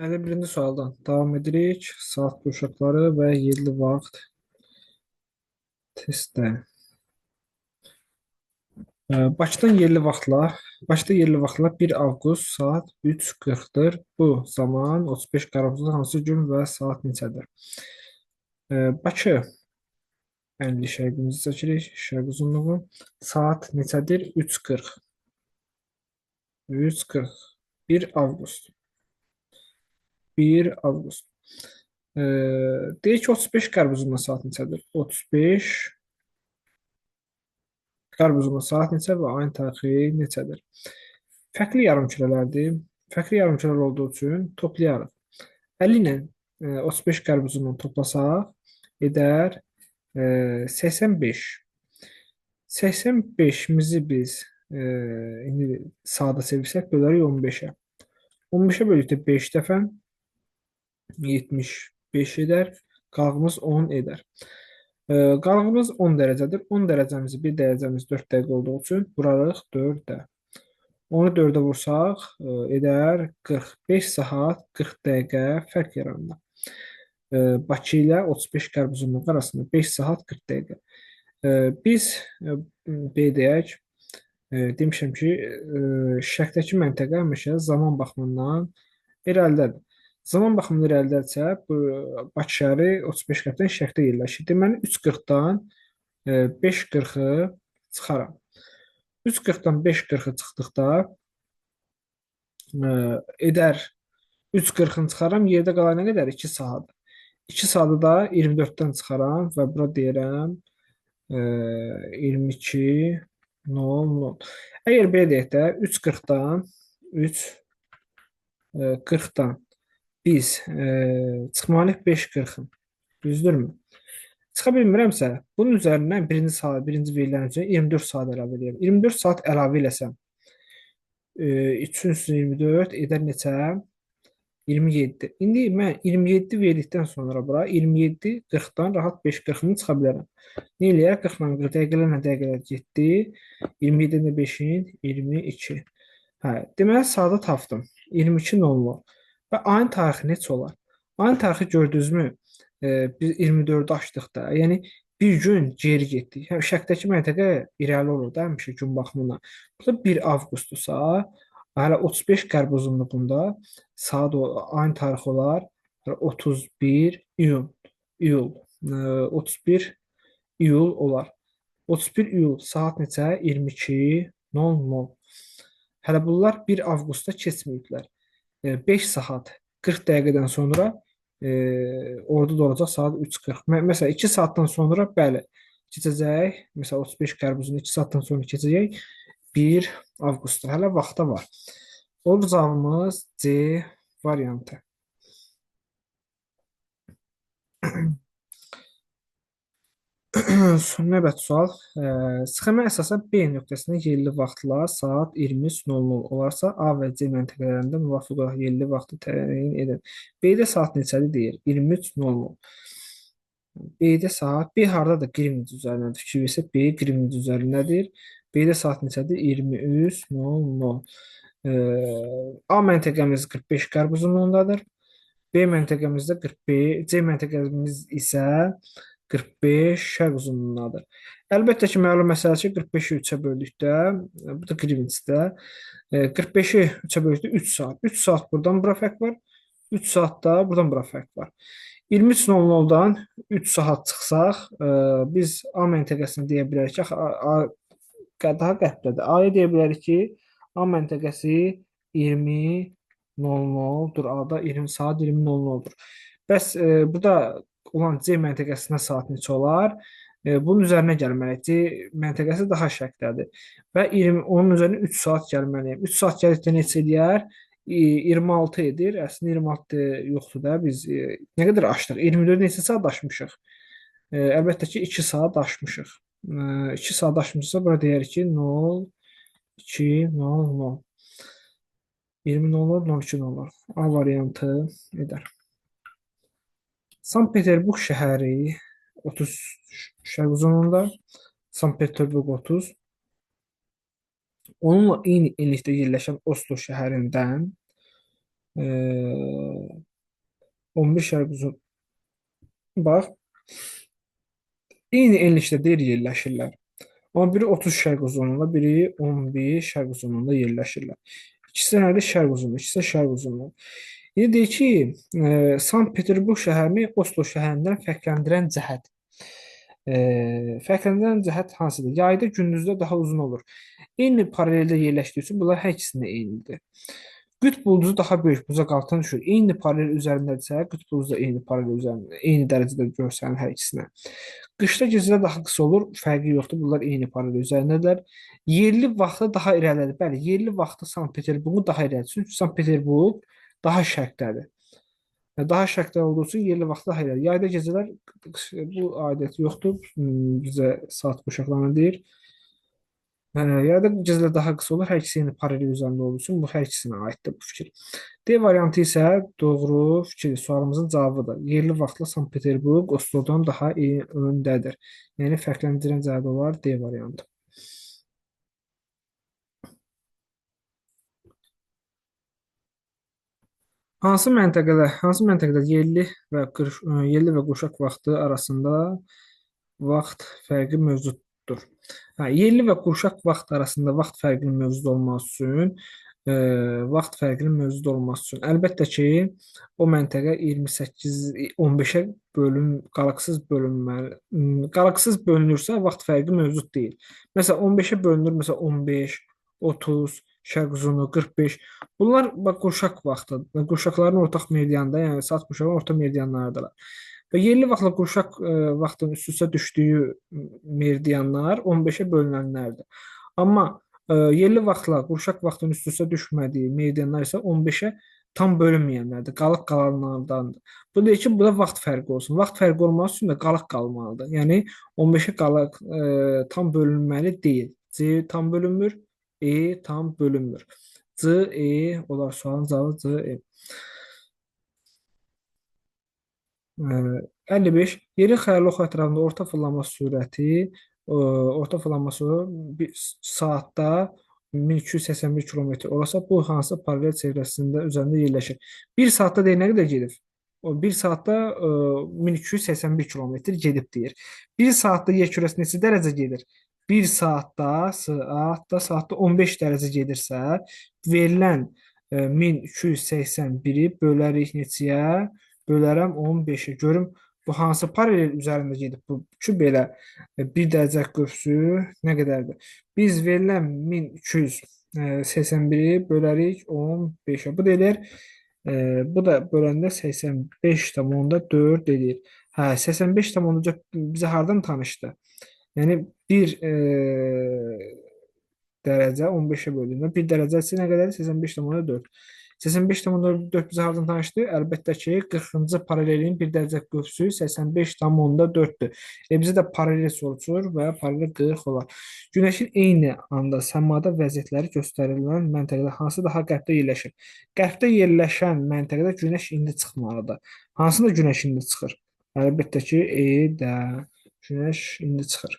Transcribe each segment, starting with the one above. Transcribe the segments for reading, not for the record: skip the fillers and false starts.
Birinci sualdan davam edirik. Saat qurşaqları və yerli vaxt testdə. Bakıda yerli vaxtla 1 avqust saat 3:40-dır. Bu zaman 35 Qaravuzda hansı gün və saat neçədir? Bakı enli şərqimizi çəkirik. Şərq uzunluğu. Saat neçədir? 3:40. 3:40. 1 avqust. 1 avqust. Deyək ki, 35 qərb uzunluğu saat neçədir? 35 qərb uzunluğu saat neçə və ayın tarixi neçədir? Fərqli yarımkürələrdir. Fərqli yarımkürələr olduğu üçün toplayarıq. 50 ilə 35 qərb uzunluğunu toplasaq edər 85. 85-mizi biz indi sadə çevirsək bölərik 15-ə. 15-ə bölükdə 5 dəfə 75 edər. Qalığımız 10 edər. Qalığımız 10 dərəcədir. 10 dərəcəmizi 1 dərəcəmiz 4 dəqiqə olduğu üçün vurarıq 4-də. Onu 4-ə vursaq edər 45 saat 40 dəqiqə fərq yaranır. Bakı ilə 35 qərb uzunluğu arasında 5 saat 40 dəqiqə. Biz B deyək, demişəm ki, şərqdəki məntəqə həmişə zaman baxımından irəlidədir. Zaman baxımından irəlidədirsə, Bakı şəhəri 35 qərbdən şərqdə yerləşir. Deməli 3:40-dan 5:40-ı çıxaram. 3:40-dan 5:40-ı çıxdıqda edər 3:40-ını çıxaram, yerdə qalan nə qədər? 2 saat. 2 saatı da 24-dən çıxaram və bura deyirəm 22:00. Əgər belə deyək də 3:40-dan biz çıxmalıyıq 5:40-ın. Düzdürmü? Çıxa bilmirəmsə, bunun üzərindən birinci verilən üzrə 24 saat əlavə edirəm. 24 saat əlavə eləsəm 3/24 edər neçə? 27. İndi mən 27 verdikdən sonra bura 27 40-dan rahat 5:40-ını çıxa bilərəm. Nə eləyər? 40-dan dəqiqələrlə dəqiqələr getdi. 27-dən 5-in 22. Hə, deməli saatı tapdım. 22:00. Və ayın tarixi neçə olar? Ayın tarixi gördünüzmü? Biz 24-ü açdıqda, yəni bir gün geri getdik. Həm şərqdəki məntəqə irəli olur da həmişə gün baxımından. Burada 1 avqustdursa, hələ 35 qərb uzunluğunda saat ayın tarixi olar 31 iyun. İyul. 31 iyul olar. 31 iyul saat neçə? 22:00. Hələ bunlar 1 avqustda keçməyiblər. 5 saat 40 dəqiqədən sonra orada da olacaq saat 3:40. Məsələn 2 saatdan sonra bəli keçəcək. Məsələn 35 qərb uzunluğu 2 saatdan sonra keçəcək 1 avqustda. Hələ vaxta var. Doğru cavabımız C variantı. Növbəti sual. Sxemə əsasən B nöqtəsində yerli vaxtlar saat 23:00 olarsa, A və C məntəqələrində müvafiq olaraq yerli vaxtı təyin edin. B-də saat neçədir deyir? 23:00. B-də saat, B hardadır? Qrivnic üzərindən fikir versək, B qrivnic üzərindədir. B-də saat neçədir? 23:00. A məntəqəmiz 45 qərb uzunluğundadır. B məntəqəmizdə 45, C məntəqəmiz isə 45 şərq uzunluğundadır. Əlbəttə ki, məlum məsələdir ki, 45-i 3-ə böldükdə, bu da qrivnicdə, 45-i 3-ə böldükdə 3 saat. 3 saat buradan bura fərq var, 3 saat da buradan bura fərq var. 23:00-dan 3 saat çıxsaq, biz A məntəqəsini deyə bilərik ki, daha qərbdədir. A-ya deyə bilərik ki, A məntəqəsi 20:00-dur. A-da 20 saat 20:00-dur. Bəs burada olan C məntəqəsinə saat neçə olar? Bunun üzərinə gəlməliyik. C məntəqəsi daha şərqdədir. Və 20, onun üzərinə 3 saat gəlməliyim. 3 saat gəldikdə neçə eləyər? 26 edir. Əslində 26 yoxdur da. Biz nə qədər aşdıq? 24 neçə saat aşmışıq? Əlbəttə ki, 2 saat aşmışıq. 2 saat aşmışsa, bura deyərik ki, 0, 2, 0, 0. 20:00, 02:00. A variantı edər. Sankt-Peterburq şəhəri 30 şərq uzunluğunda, Sankt-Peterburq 30. Onunla eyni enlikdə yerləşən Oslo şəhərindən E, 11 şərq uzun. Bax, eyni enlikdə deyir yerləşirlər. Amma biri 30 şərq uzunluğunda, biri 11 şərq uzunluğunda yerləşirlər. İkisi də nədir? Şərq uzunluğu, ikisi də şərq uzunluğu. İndi deyir ki, Sankt-Peterburq şəhərini Oslo şəhərindən fərqləndirən cəhət. Fərqləndirən cəhət hansıdır? Yayda, gündüzdə daha uzun olur. Eyni paraleldə yerləşdiyi üçün bunlar hər ikisində eynidir. Qütb ulduzu daha böyük bucaq-altına düşür. Eyni paralel üzərindədirsə, qütb ulduzu da eyni paralel üzərində, eyni dərəcədə görsənir hər ikisinə. Qışda gecələr daha qısa olur, fərqi yoxdur. Bunlar eyni paralel üzərindədirlər. Yerli vaxtı daha irəlidir. Bəli, yerli vaxtı Sankt-Peterburqun daha irəlidir. Çünki Sankt-Peterburq daha şərqdədir. Daha şərqdə olduğu üçün yerli vaxtda hayır. Yayda gecələr bu adət yoxdur. Bizə saat quşaqlarına deyir. Yayda gecələr daha qısa olur. Hər ikisi eyni paralel üzərində olduğu üçün bu hər ikisinə aiddir bu fikir. D variantı isə doğru fikir. Sualımızın cavabıdır. Yerli vaxtla Sankt-Peterburq Oslodan daha iyi öndədir. Yəni fərqləndirən cavab olar D variantı. Hansı məntəqədə yerli və qurşaq vaxtı arasında vaxt fərqi mövcuddur? Yerli və qurşaq vaxt arasında vaxt fərqinin mövcud olması üçün vaxt fərqinin mövcud olması üçün əlbəttə ki, o məntəqə 28 15-ə bölünməli. Qalıqsız bölünürsə vaxt fərqi mövcud deyil. Məsələn 15-ə bölünür, məsələn 15, 30, şərq uzunluğu 45. Bunlar bax qurşaq vaxtıdır. Qurşaqların ortaq meridianında, yəni saat qurşağının orta meridianlarıdırlar. Və yerli vaxtla qurşaq vaxtın üst-üstə düşdüyü meridianlar 15-ə bölünənlərdir. Amma yerli vaxtla qurşaq vaxtın üst-üstə düşmədiyi meridianlar isə 15-ə tam bölünməyənlərdir, qalıq qalanlardandır. Bu deyir ki, bu da vaxt fərqi olsun. Vaxt fərqi olması üçün də qalıq qalmalıdır. Yəni 15-ə qalıq tam bölünməli deyil. C tam bölünmür, E tam bölünmür. C, E olar sualın cavabı C, E. 55. Yerin xəyali ox ətrafında orta fırlanması bir saatda 1281 kilometr olasa bu hansı paralel çevrəsində üzərində yerləşir? Bir saatda deyir nə qədər gedib? O bir saatda 1281 kilometr gedib deyir. Bir saatda yer kürəsi neçə dərəcə gedir? Bir saatda 15 dərəcə gedirsə, verilən 1281-i bölərik neçəyə? Bölərəm 15-ə. Görüm bu hansı paralel üzərində gedib bu ki belə bir dərəcə qövsü nə qədərdir? Biz verilən 1281-i bölərik 15-ə. Bu da eləyir. Bu da böləndə 85,4 edir. 85,4 bizə hardan tanışdı? Yəni bir dərəcə 15-ə böldüyündə 1 dərəcəsi nə qədərdir? 85,4. 85,4 bizə hardan tanışdı? Əlbəttə ki, 40-cı paralelin 1 dərəcə qövsü 85,4-dür. Bizə də paralel soruşur və paralel 40 olar. Günəşin eyni anda səmada vəziyyətləri göstərilən məntəqədə hansı daha qərbdə yerləşir? Qərbdə yerləşən məntəqədə günəş indi çıxmalıdır. Hansında günəş indi çıxır? Əlbəttə ki, E-də günəş indi çıxır.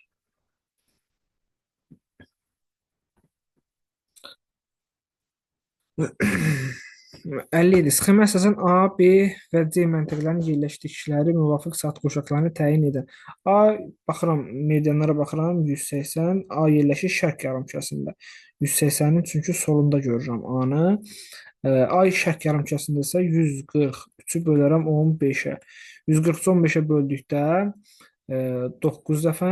57. Sxemə əsasən A, B və C məntəqələrinin yerləşdikləri müvafiq saat qurşaqlarını təyin edən. A, baxıram, meridianlara baxıram, 180. A yerləşir şərq yarımkürəsində. 180-in çünki solunda görürəm A-nı. Ay şərq yarımkürəsindəsə 143-ü bölərəm 15-ə. 143-ü 15-ə böldükdə 9 dəfə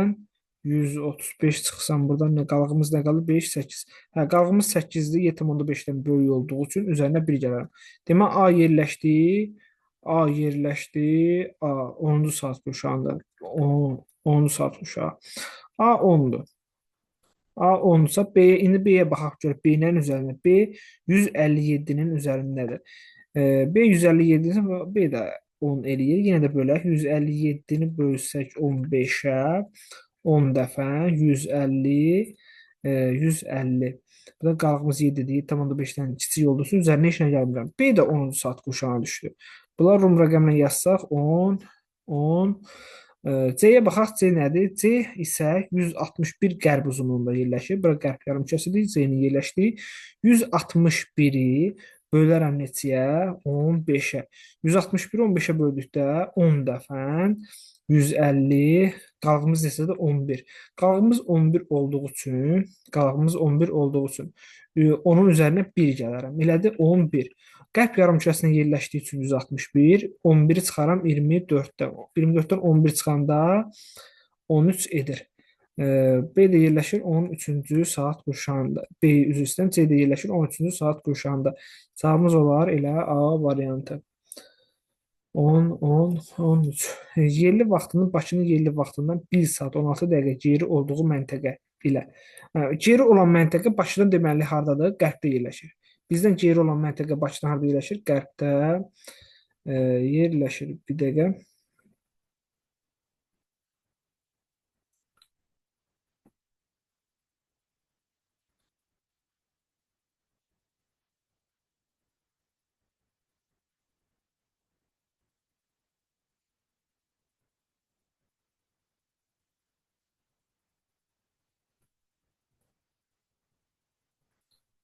135 çıxsam buradan nə qalığımız nə qalır? 5, 8. Qalığımız 8-dir. 7,5-dən böyük olduğu üçün üzərinə 1 gələrəm. Demək A yerləşdi. A 10-cu saat qurşağında. 10-cu saat qurşağı. A 10-dur. A 10-dursa B indi B-yə baxaq gör. B-nin üzərində. B 157-nin üzərindədir. B 157-dir. B də 10 eləyir. Yenə də bölək. 157-ni bölsək 15-ə 10 dəfə 150 150. Bu da qalığımız 7-dir. 7,5-dən kiçik olduğu üçün üzərinə heç nə gəlmirəm. B də 10-cu saat qurşağına düşdü. Bunlar rum rəqəmlə yazsaq 10 10 C-yə baxaq. C nədir? C isə 161 qərb uzunluğunda yerləşir. Bura qərb yarımkəsidir. C-nin yerləşdiyi 161-i bölərəm neçəyə? 15-ə. 161 15-ə böldükdə 10 dəfən 150, qalığımız neçədir? 11. Qalığımız 11 olduğu üçün onun üzərinə 1 gələrəm. Elədi 11. Qərb yarımkürəsində yerləşdiyi üçün 161, 11-i çıxaram 24-dən. 24-dən 11 çıxanda 13 edir. B də yerləşir 13-cü saat qurşağında. B üzr istəyirəm, C də yerləşir 13-cü saat qurşağında. Cavabımız olar elə A variantı. 10, 10, 13. Yerli vaxtının Bakının yerli vaxtından 1 saat 16 dəqiqə geri olduğu məntəqə ilə. Geri olan məntəqə Bakıdan deməli hardadır? Qərbdə yerləşir. Bizdən geri olan məntəqə Bakıdan harda yerləşir? Qərbdə yerləşir. Bir dəqiqə.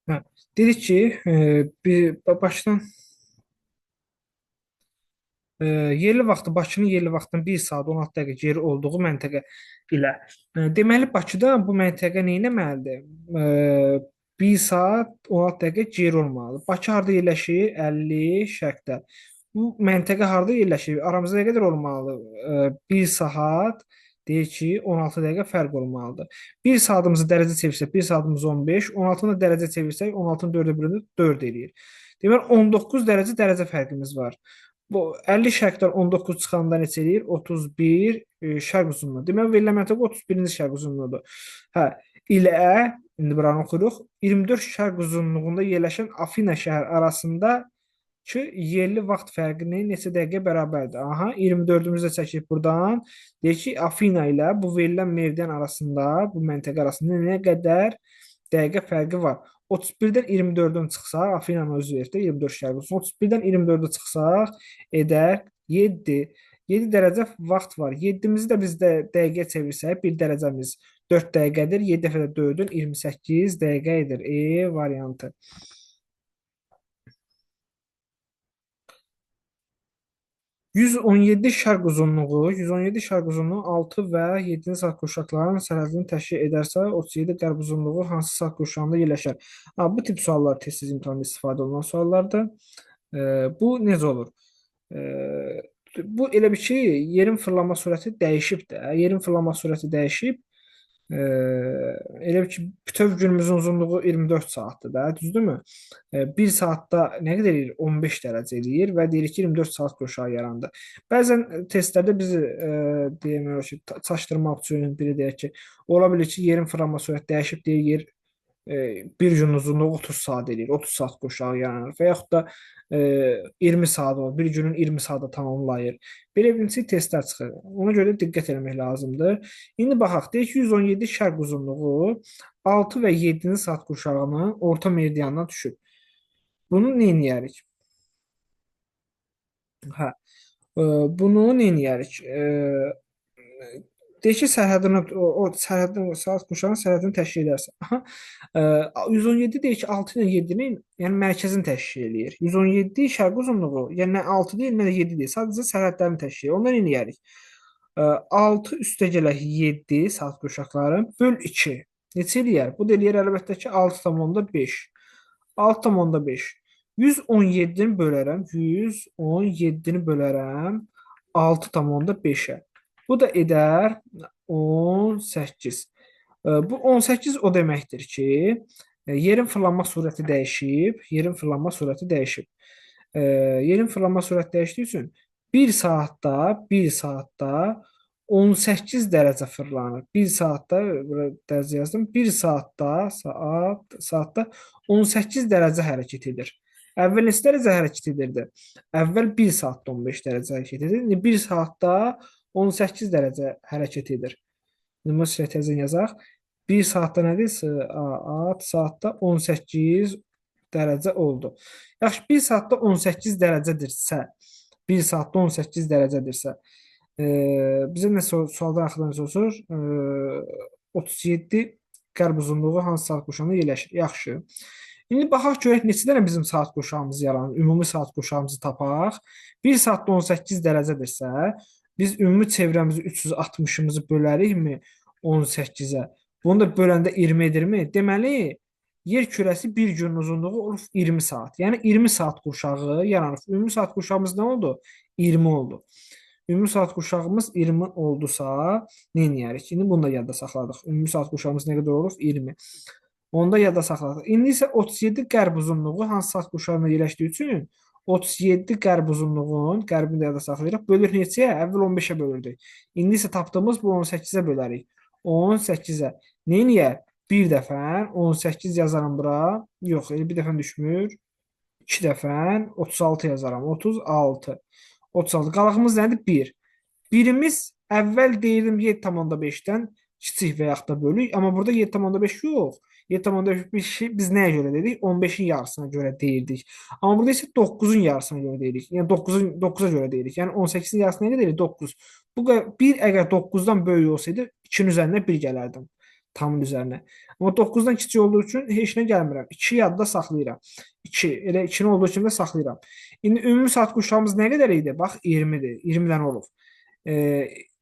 Hə, dedik ki, başdan yerli vaxtı Bakının yerli vaxtından 1 saat 16 dəqiqə geri olduğu məntəqə ilə. Deməli Bakıda bu məntəqə nə etməlidir? 1 saat 16 dəqiqə geri olmalıdır. Bakı harda yerləşir? 50 şərqdə. Bu məntəqə harda yerləşir? Aramızda nə qədər olmalıdır? 1 saat deyir ki, 16 dəqiqə fərq olmalıdır. 1 saatımızı dərəcə çevirsək, 1 saatımız 15, 16-nı dərəcə çevirsək, 16-nın 4-ə bölündü 4 eləyir. Deməli 19 dərəcə fərqimiz var. Bu 50 şərqdən 19 çıxanda neçə eləyir? 31 şərq uzunluğu. Deməli verilən məntəqə 31-ci şərq uzunluğudur. Hə, ilə indi buranı oxuyuruq. 24 şərq uzunluğunda yerləşən Afina şəhər arasında ki, yerli vaxt fərqini neçə dəqiqə bərabərdir? Aha, 24-ümüzü də çəkib buradan. Deyir ki, Afina ilə bu verilən meridian arasında, bu məntəqə arasında nə qədər dəqiqə fərqi var? 31-dən 24-dən çıxsaq, Afinanın özü verir 24 şərq olsun. 31-dən 24-ə çıxsaq, edər 7. 7 dərəcə vaxt var. 7-mizi də biz də dəqiqəyə çevirsək, 1 dərəcəmiz 4 dəqiqədir. 7 dəfə də 4-ün 28 dəqiqə edir. E variantı. 117 şərq uzunluğu 6 və 7-ci saat qurşaqlarının sərhədini təşkil edərsə, 37 qərb uzunluğu hansı saat qurşağında yerləşər? Bu tip suallar tez-tez imtahanda istifadə olunan suallardır. Bu necə olur? E, Bu elə bir ki, yerin fırlanma sürəti dəyişib də. Yerin fırlanma sürəti dəyişib. E, Elə bir ki, bütöv günümüzün uzunluğu 24 saatdır da, düzdürmü? 1 saatda nə qədər eləyir? 15 dərəcə eləyir və deyirik ki, 24 saat qurşağı yarandı. Bəzən testlərdə bizi deyək olar ki, çaşdırmaq üçün biri deyək ki, ola bilir ki, yerin fırlanma sürəti dəyişib deyir, yer bir günün uzunluğu 30 saat eləyir, 30 saat qurşağı yaranır və yaxud da 20 saat olur, bir günün 20 saatı tamamlayır. Belə bir testlər çıxır. Ona görə də diqqət etmək lazımdır. İndi baxaq, deyək ki, 117 şərq uzunluğu 6 və 7-ci saat qurşağının orta meridianına düşür. Bunu nə edərik? Hə, bunu nə edərik? Deyək ki, sərhədini o sərhədin saat quşağın sərhədini təşkil edərsən. Aha. 117 deyək ki, 6 ilə 7-nin, yəni mərkəzini təşkil eləyir. 117 şərq uzunluğu, yəni nə 6 deyil, nə də 7 deyil. Sadəcə sərhədlərini təşkil edir. Ondan nə edərik? 6 üstəgələk 7 saat quşaqları böl 2. Neçə eləyər? Bu da eləyər əlbəttə ki, 6,5. 6,5. 117-ni bölərəm. 117-ni bölərəm 6,5-ə. Bu da edər 18. Bu 18 o deməkdir ki, yerin fırlanma sürəti dəyişib, yerin fırlanma sürəti dəyişdiyi üçün 1 saatda 18 dərəcə fırlanır. 1 saatda dərəcə yazdım. 1 saatda 18 dərəcə hərəkət edir. Əvvəl neçə dərəcə hərəkət edirdi? Əvvəl 1 saatda 15 dərəcə hərəkət edir. İndi 1 saatda 18 dərəcə hərəkət edir. Nümunə təzə yazaq. 1 saatda nədir? Saatda 18 dərəcə oldu. Yaxşı, 1 saatda 18 dərəcədirsə, 1 saatda 18 dərəcədirsə, bizə nə sualdan axıdan soruşur? 37 qərb uzunluğu hansı saat qurşağında yerləşir? Yaxşı. İndi baxaq görək neçə dənə bizim saat qurşağımız yaranır. Ümumi saat qurşağımızı tapaq. 1 saatda 18 dərəcədirsə, biz ümumi çevrəmizi 360-ımızı bölərikmi 18-ə? Bunu da böləndə 20 edirmi? Deməli, yer kürəsi bir günün uzunluğu olur 20 saat. Yəni 20 saat qurşağı yaranır. Ümumi saat qurşağımız nə oldu? 20 oldu. Ümumi saat qurşağımız 20 oldusa, nə edərik? İndi bunu da yadda saxladıq. Ümumi saat qurşağımız nə qədər olur? 20. Onu da yadda saxladıq. İndi isə 37 qərb uzunluğu hansı saat qurşağında yerləşdiyi üçün 37 qərb uzunluğun qərbini də yadda saxlayırıq. Bölür neçəyə? Əvvəl 15-ə bölürdük. İndi isə tapdığımız bu 18-ə bölərik. 18-ə. Neyniyək? Bir dəfə 18 yazaram bura. Yox, elə bir dəfə düşmür. 2 dəfə 36 yazaram. 36. 36. Qalığımız nədir? 1. Birimiz əvvəl deyirdim 7,5-dən kiçik və yaxud da böyük, amma burada 7,5 yox. 7,5 biz nəyə görə dedik? 15-in yarısına görə deyirdik. Amma burada isə 9-un yarısına görə deyirik. Yəni 9-a görə deyirik. Yəni 18-in yarısına nə deyirik? 9. Bu 1 əgər 9-dan böyük olsaydı 2-nin üzərinə 1 gələrdim. Tamın üzərinə. Amma 9-dan kiçik olduğu üçün heç nə gəlmirəm. 2 yadda saxlayıram. 2. Elə 2-nin olduğu kimi də saxlayıram. İndi ümumi saat qurşağımız nə qədər idi? Bax 20-dir. 20 dənə olub. E,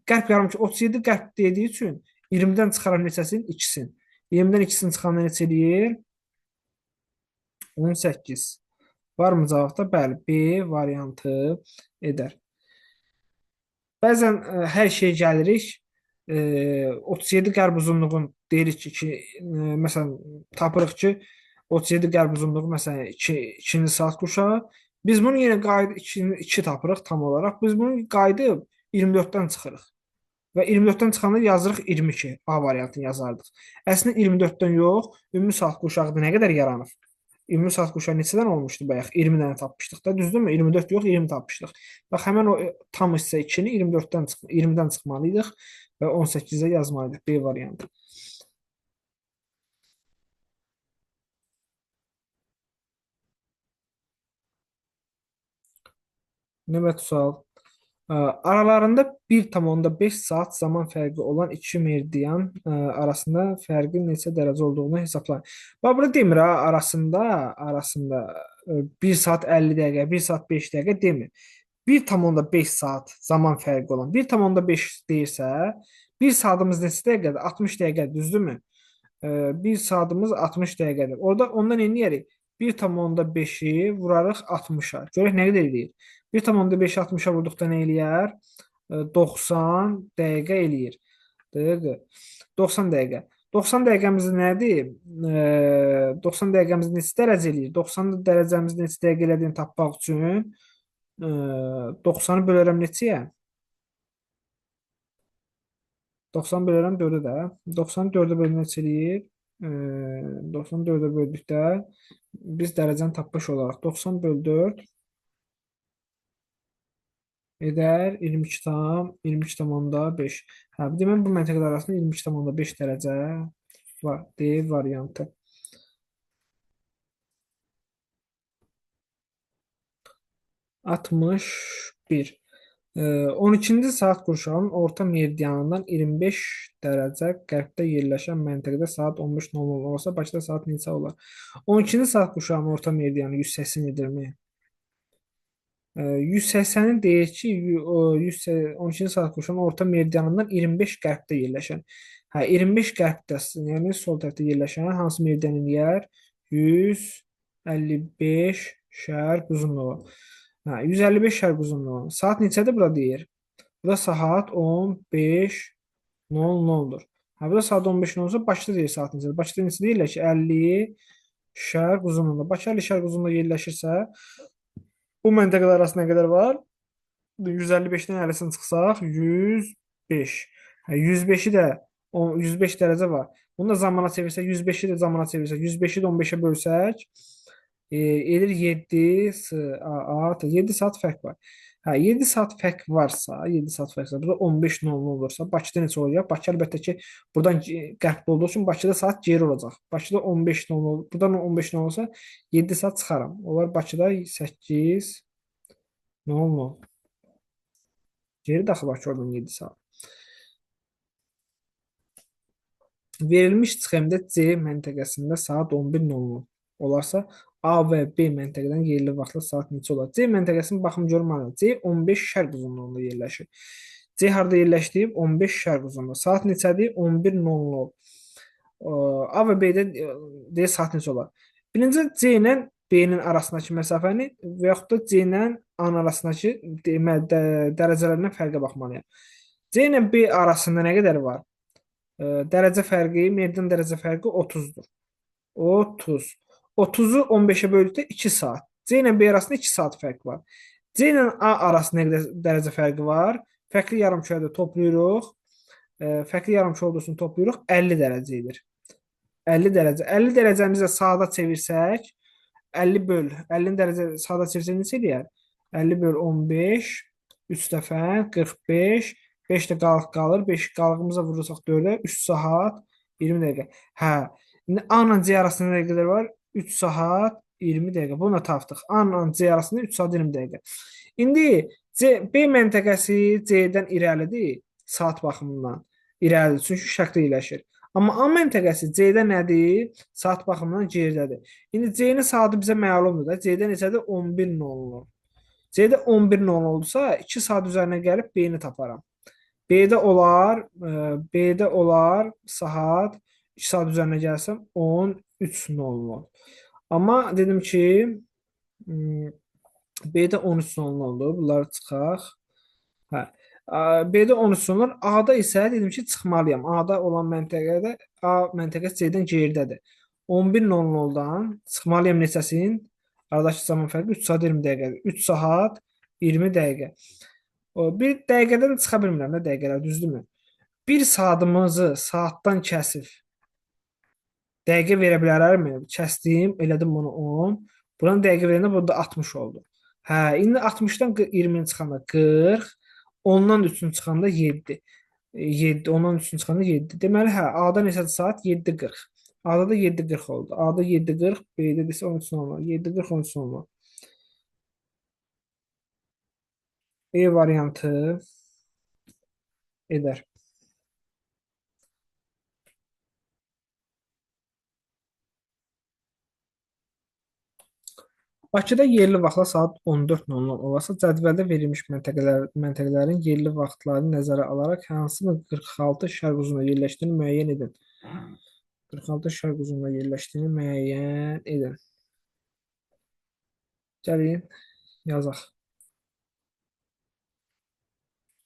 qərb yarımçı 37 qərb dediyi üçün 20-dən çıxaram neçəsinin? 2-sin. 20-dən 2-sini çıxanda neçə eləyir? 18. Varmı cavabda? Bəli, B variantı edər. Bəzən hər şey gəlirik. 37 qərb uzunluğun deyirik ki, məsələn tapırıq ki, 37 qərb uzunluğu məsələn 2-ci saat qurşağı. Biz bunu yenə qayıdıb 2 tapırıq tam olaraq. Biz bunu qayıdıb 24-dən çıxırıq. Və 24-dən çıxanda yazırıq 22. A variantını yazardıq. Əslində 24-dən yox, ümumi saat qurşağıda nə qədər yaranır? Ümumi saat qurşağı neçədən olmuşdu bayaq? 20 dənə tapmışdıq da, düzdürmü? 24 yox, 20 tapmışdıq. Bax həmin o tam hissə 2-ni 20-dən çıxmalıydıq və 18-ə yazmalıydıq. B variantı. Növbəti sual. Aralarında 1,5 saat zaman fərqi olan iki meridian arasında fərqin neçə dərəcə olduğunu hesablayın. Bax, burada demir ha, arasında 1 saat 50 dəqiqə, 1 saat 5 dəqiqə demir. 1,5 saat zaman fərqi olan. 1,5 deyirsə, 1 saatımız neçə dəqiqədir? 60 dəqiqə, düzdürmü? 1 saatımız 60 dəqiqədir. Orada ondan nə edərik? 1,5-i vurarıq 60-a. Görək nə qədər eləyir. 1,5-i 60-a vurduqda nə eləyər? 90 dəqiqə eləyir. Dəqiqə. 90 dəqiqə. 90 dəqiqəmiz nədir? 90 dəqiqəmiz neçə dərəcə eləyir? 90 dərəcəmiz neçə dəqiqə elədiyini tapmaq üçün 90-ı bölərəm neçəyə? 90 bölürəm 4-ə də. 90-ı 4-ə bölünə neçə eləyir? 90-ı 4-ə böldükdə biz dərəcəni tapmış olaraq 90 böl 4 edər 22,5. Hə, deməm bu məntəqələr arasında 22,5 dərəcə var. D variantı. 61. 12-ci saat qurşağının orta meridianından 25 dərəcə qərbdə yerləşən məntəqədə saat 15:00 olsa, Bakıda saat neçə olar? 12-ci saat qurşağının orta meridianı 180 edirmi? 180-in deyir ki, 12-ci saat qurşağının orta meridianından 25 qərbdə yerləşən. Hə, 25 qərbdə, yəni sol tərəfdə yerləşən hansı meridian eləyər? 155 şərq uzunluğu. Hə, 155 şərq uzunluğu. Saat neçədir bura deyir? Burada saat 15:00-dur. Hə, burada saat 15:00 olsa Bakıda deyir saat neçədir? Bakıda neçə deyirlər ki, 50 şərq uzunluğunda. Bakı 50 şərq uzunluğunda yerləşirsə, bu məntəqələr arasında nə qədər var? 155-dən 50-sini çıxsaq, 105. Hə, 105-i də 105 dərəcə var. Bunu da zamana çevirsək, 105-i də zamana çevirsək, 105-i də 15-ə bölsək, edir 7 saat, 7 saat fərq var. Hə, 7 saat fərq varsa, 7 saat fərq varsa, burada 15:00 olursa, Bakıda neçə olacaq? Bakı əlbəttə ki, buradan qərbdə olduğu üçün Bakıda saat geri olacaq. Bakıda 15:00 olur. Buradan 15:00 olsa 7 saat çıxaram. Onlar Bakıda 8:00. Geri daxil Bakı oradan 7 saat. Verilmiş sxemdə C məntəqəsində saat 11:00. olarsa A və B məntəqədən yerli vaxtla saat neçə olar? C məntəqəsinin baxım görməliyəm. C 15 şərq uzunluğunda yerləşir. C harda yerləşdi? 15 şərq uzunluğunda. Saat neçədir? 11:00. A və B-də D saat neçə olar? Birinci C ilə B-nin arasındakı məsafəni və yaxud da C ilə A-nın arasındakı dərəcələrindən fərqə baxmalıyam. C ilə B arasında nə qədər var? Dərəcə fərqi, meridian dərəcə fərqi 30-dur. 30. 30-u 15-ə böldükdə 2 saat. C ilə B arasında 2 saat fərq var. C ilə A arasında nə qədər dərəcə fərqi var? Fərqli yarımkürədə toplayırıq. Fərqli yarımkürə olduğu üçün toplayırıq. 50 dərəcə edir. 50 dərəcə. 50 dərəcəmizi də saata çevirsək, 50 böl 50 dərəcə saata çevirsək neçə eləyər? 50 böl 15, 3 dəfə 45, 5 də qalıq qalır. 5 qalığımıza vurursaq 4-ə 3 saat 20 dəqiqə. Hə. İndi A ilə C arasında nə qədər var? 3 saat 20 dəqiqə. Bunu da tapdıq. A ilə C arasında 3 saat 20 dəqiqə. İndi B məntəqəsi C-dən irəlidir saat baxımından. İrəlidir, çünki şərqdə yerləşir. Amma A məntəqəsi C-də nədir? Saat baxımından geridədir. İndi C-nin saatı bizə məlumdur da. C-də neçədir? 11:00. C-də 11:00 oldusa, 2 saat üzərinə gəlib B-ni taparam. B-də olar saat 2 saat üzərinə gəlsəm 13:00. Amma dedim ki, B-də 13:00-dur. Bunları çıxaq. Hə. B-də 13:00, A-da isə dedim ki, çıxmalıyam. A-da olan məntəqədə A məntəqəsi C-dən geridədir. 11:00-dan çıxmalıyam neçəsin? Aradakı zaman fərqi 3 saat 20 dəqiqədir. 3 saat 20 dəqiqə. Bir dəqiqədən çıxa bilmirəm də dəqiqələr, düzdürmü? Bir saatımızı saatdan kəsib dəqiqə verə bilərlərmi? Kəsdim, elədim bunu 10. Buranın dəqiqə verəndə burada 60 oldu. Hə, indi 60-dan 20-ni çıxanda 40, 10-dan 3-ünü çıxanda 7. 7, 10-dan 3-ünü çıxanda 7. Deməli, hə, A-da neçədir saat? 7:40. A-da da 7:40 oldu. A-da 7:40, B-də isə 13:00. 7:40, 13:00. E variantı edər. Bakıda yerli vaxtla saat 14:00 olasa, cədvəldə verilmiş məntəqələrin yerli vaxtlarını nəzərə alaraq hansının 46 şərq uzunluğunda yerləşdiyini müəyyən edin. 46 şərq uzunluğunda yerləşdiyini müəyyən edin. Gəlin, yazaq.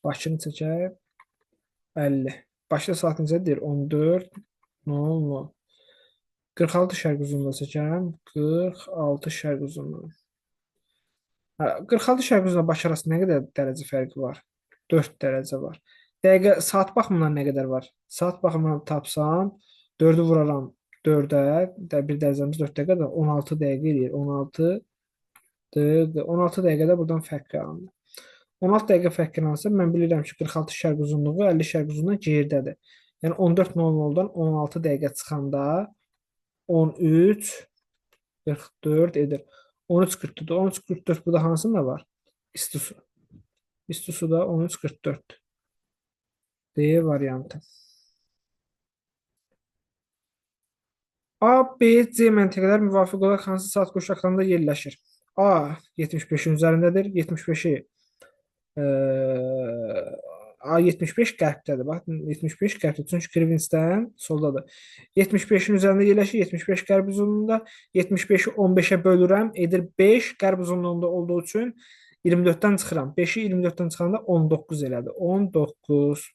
Bakını çəkək. 50. Bakıda saat necədir? 14:00. 46 şərq uzunluğunda çəkəm. 46 şərq uzunluğu. 46 şərq uzunluğunda Bakı arasında nə qədər dərəcə fərqi var? 4 dərəcə var. Dəqiqə saat baxımından nə qədər var? Saat baxımından tapsam, 4-ü vuraram 4-ə, bir dərəcəmiz 4 dəqiqə də 16 dəqiqə eləyir. 16 dəqiqə. 16 dəqiqədə buradan fərq yaranır. 16 dəqiqə fərq yaranırsa, mən bilirəm ki, 46 şərq uzunluğu 50 şərq uzunluğundan gerirdədir. Yəni 14:00-dan 16 dəqiqə çıxanda 13 44 edir. 13:44. 13:44 burada hansında var? İstisu. İstisu da 13:44. D variantı. A, B, C məntəqələr müvafiq olaraq hansı saat qurşaqlarında yerləşir? A 75-in üzərindədir. 75-i A75 qərbdədir. Bax, 75 qərbdə. Çünki Krevinsdən soldadır. 75-in üzərində yerləşir. 75 qərb uzunluğunda. 75-i 15-ə bölürəm. Edir 5 qərb uzunluğunda olduğu üçün 24-dən çıxıram. 5-i 24-dən çıxanda 19 elədi. 19.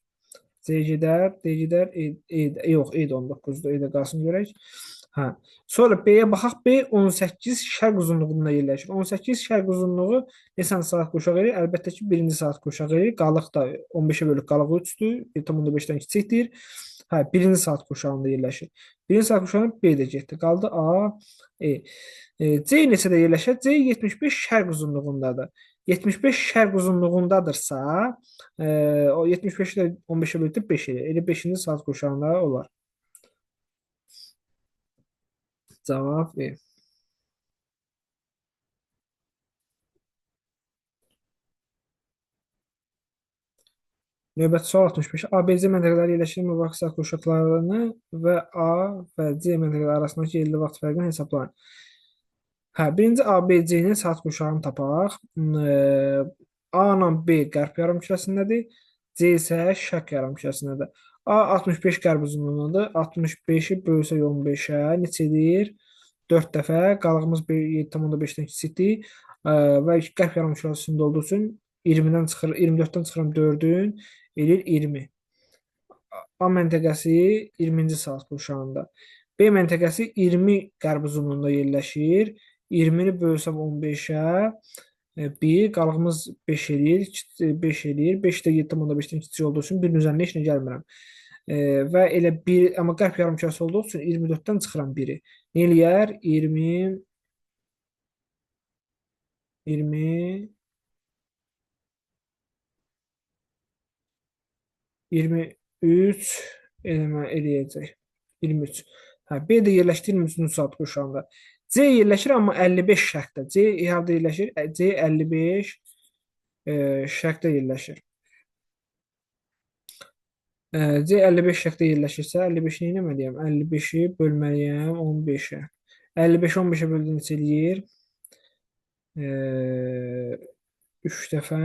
C gedər, D gedər, yox, E də 19-dur, E də qalsın görək. Hə. Sonra B-yə baxaq. B 18 şərq uzunluğunda yerləşir. 18 şərq uzunluğu neçənci saat qurşaq edir? Əlbəttə ki, birinci saat qurşaq edir. Qalıq da 15-ə bölük qalığı 3-dür. 1,5-dən kiçikdir. Hə, birinci saat qurşağında yerləşir. Birinci saat qurşağında B də getdi. Qaldı A, E. C neçədə yerləşir? C 75 şərq uzunluğundadır. 75 şərq uzunluğundadırsa, o 75-i də 15-ə bölüb 5 edir. Elə 5-ci saat qurşağında olar. Cavab E. Növbəti sual 65. ABC məntəqələri yerləşir müvafiq saat qurşaqlarını və A və C məntəqələri arasındakı yerli vaxt fərqini hesablayın. Hə, birinci ABC-nin saat qurşağını tapaq. A ilə B qərb yarımkürəsindədir. C isə şərq yarımkürəsindədir. A 65 qərb uzunluğundadır. 65-i bölsək 15-ə neçə edir? 4 dəfə. Qalığımız 7,5-dən kiçikdir. Və qərb yarımkürəsində olduğu üçün 20-dən çıxır, 24-dən çıxıram 4-ün edir 20. A məntəqəsi 20-ci saat qurşağında. B məntəqəsi 20 qərb uzunluğunda yerləşir. 20-ni bölsəm 15-ə 1, qalığımız 5 eləyir. 5 eləyir. 5 də 7,5-dən kiçik olduğu üçün 1-in üzərində heç nə gəlmirəm. Və elə 1, amma qərb yarımkürəsi olduğu üçün 24-dən çıxıram 1-i. Nə eləyər? 20 20 23 eləyəcək. 23. Hə, B də yerləşir 23-cü saat qurşağında. C yerləşir, amma 55 şərqdə. C harada yerləşir? C 55 şərqdə yerləşir. C 55 şərqdə yerləşirsə, 55-i nə etməliyəm? 55-i bölməliyəm 15-ə. 55-i 15-ə böldüyüm neçə eləyir? 3 dəfə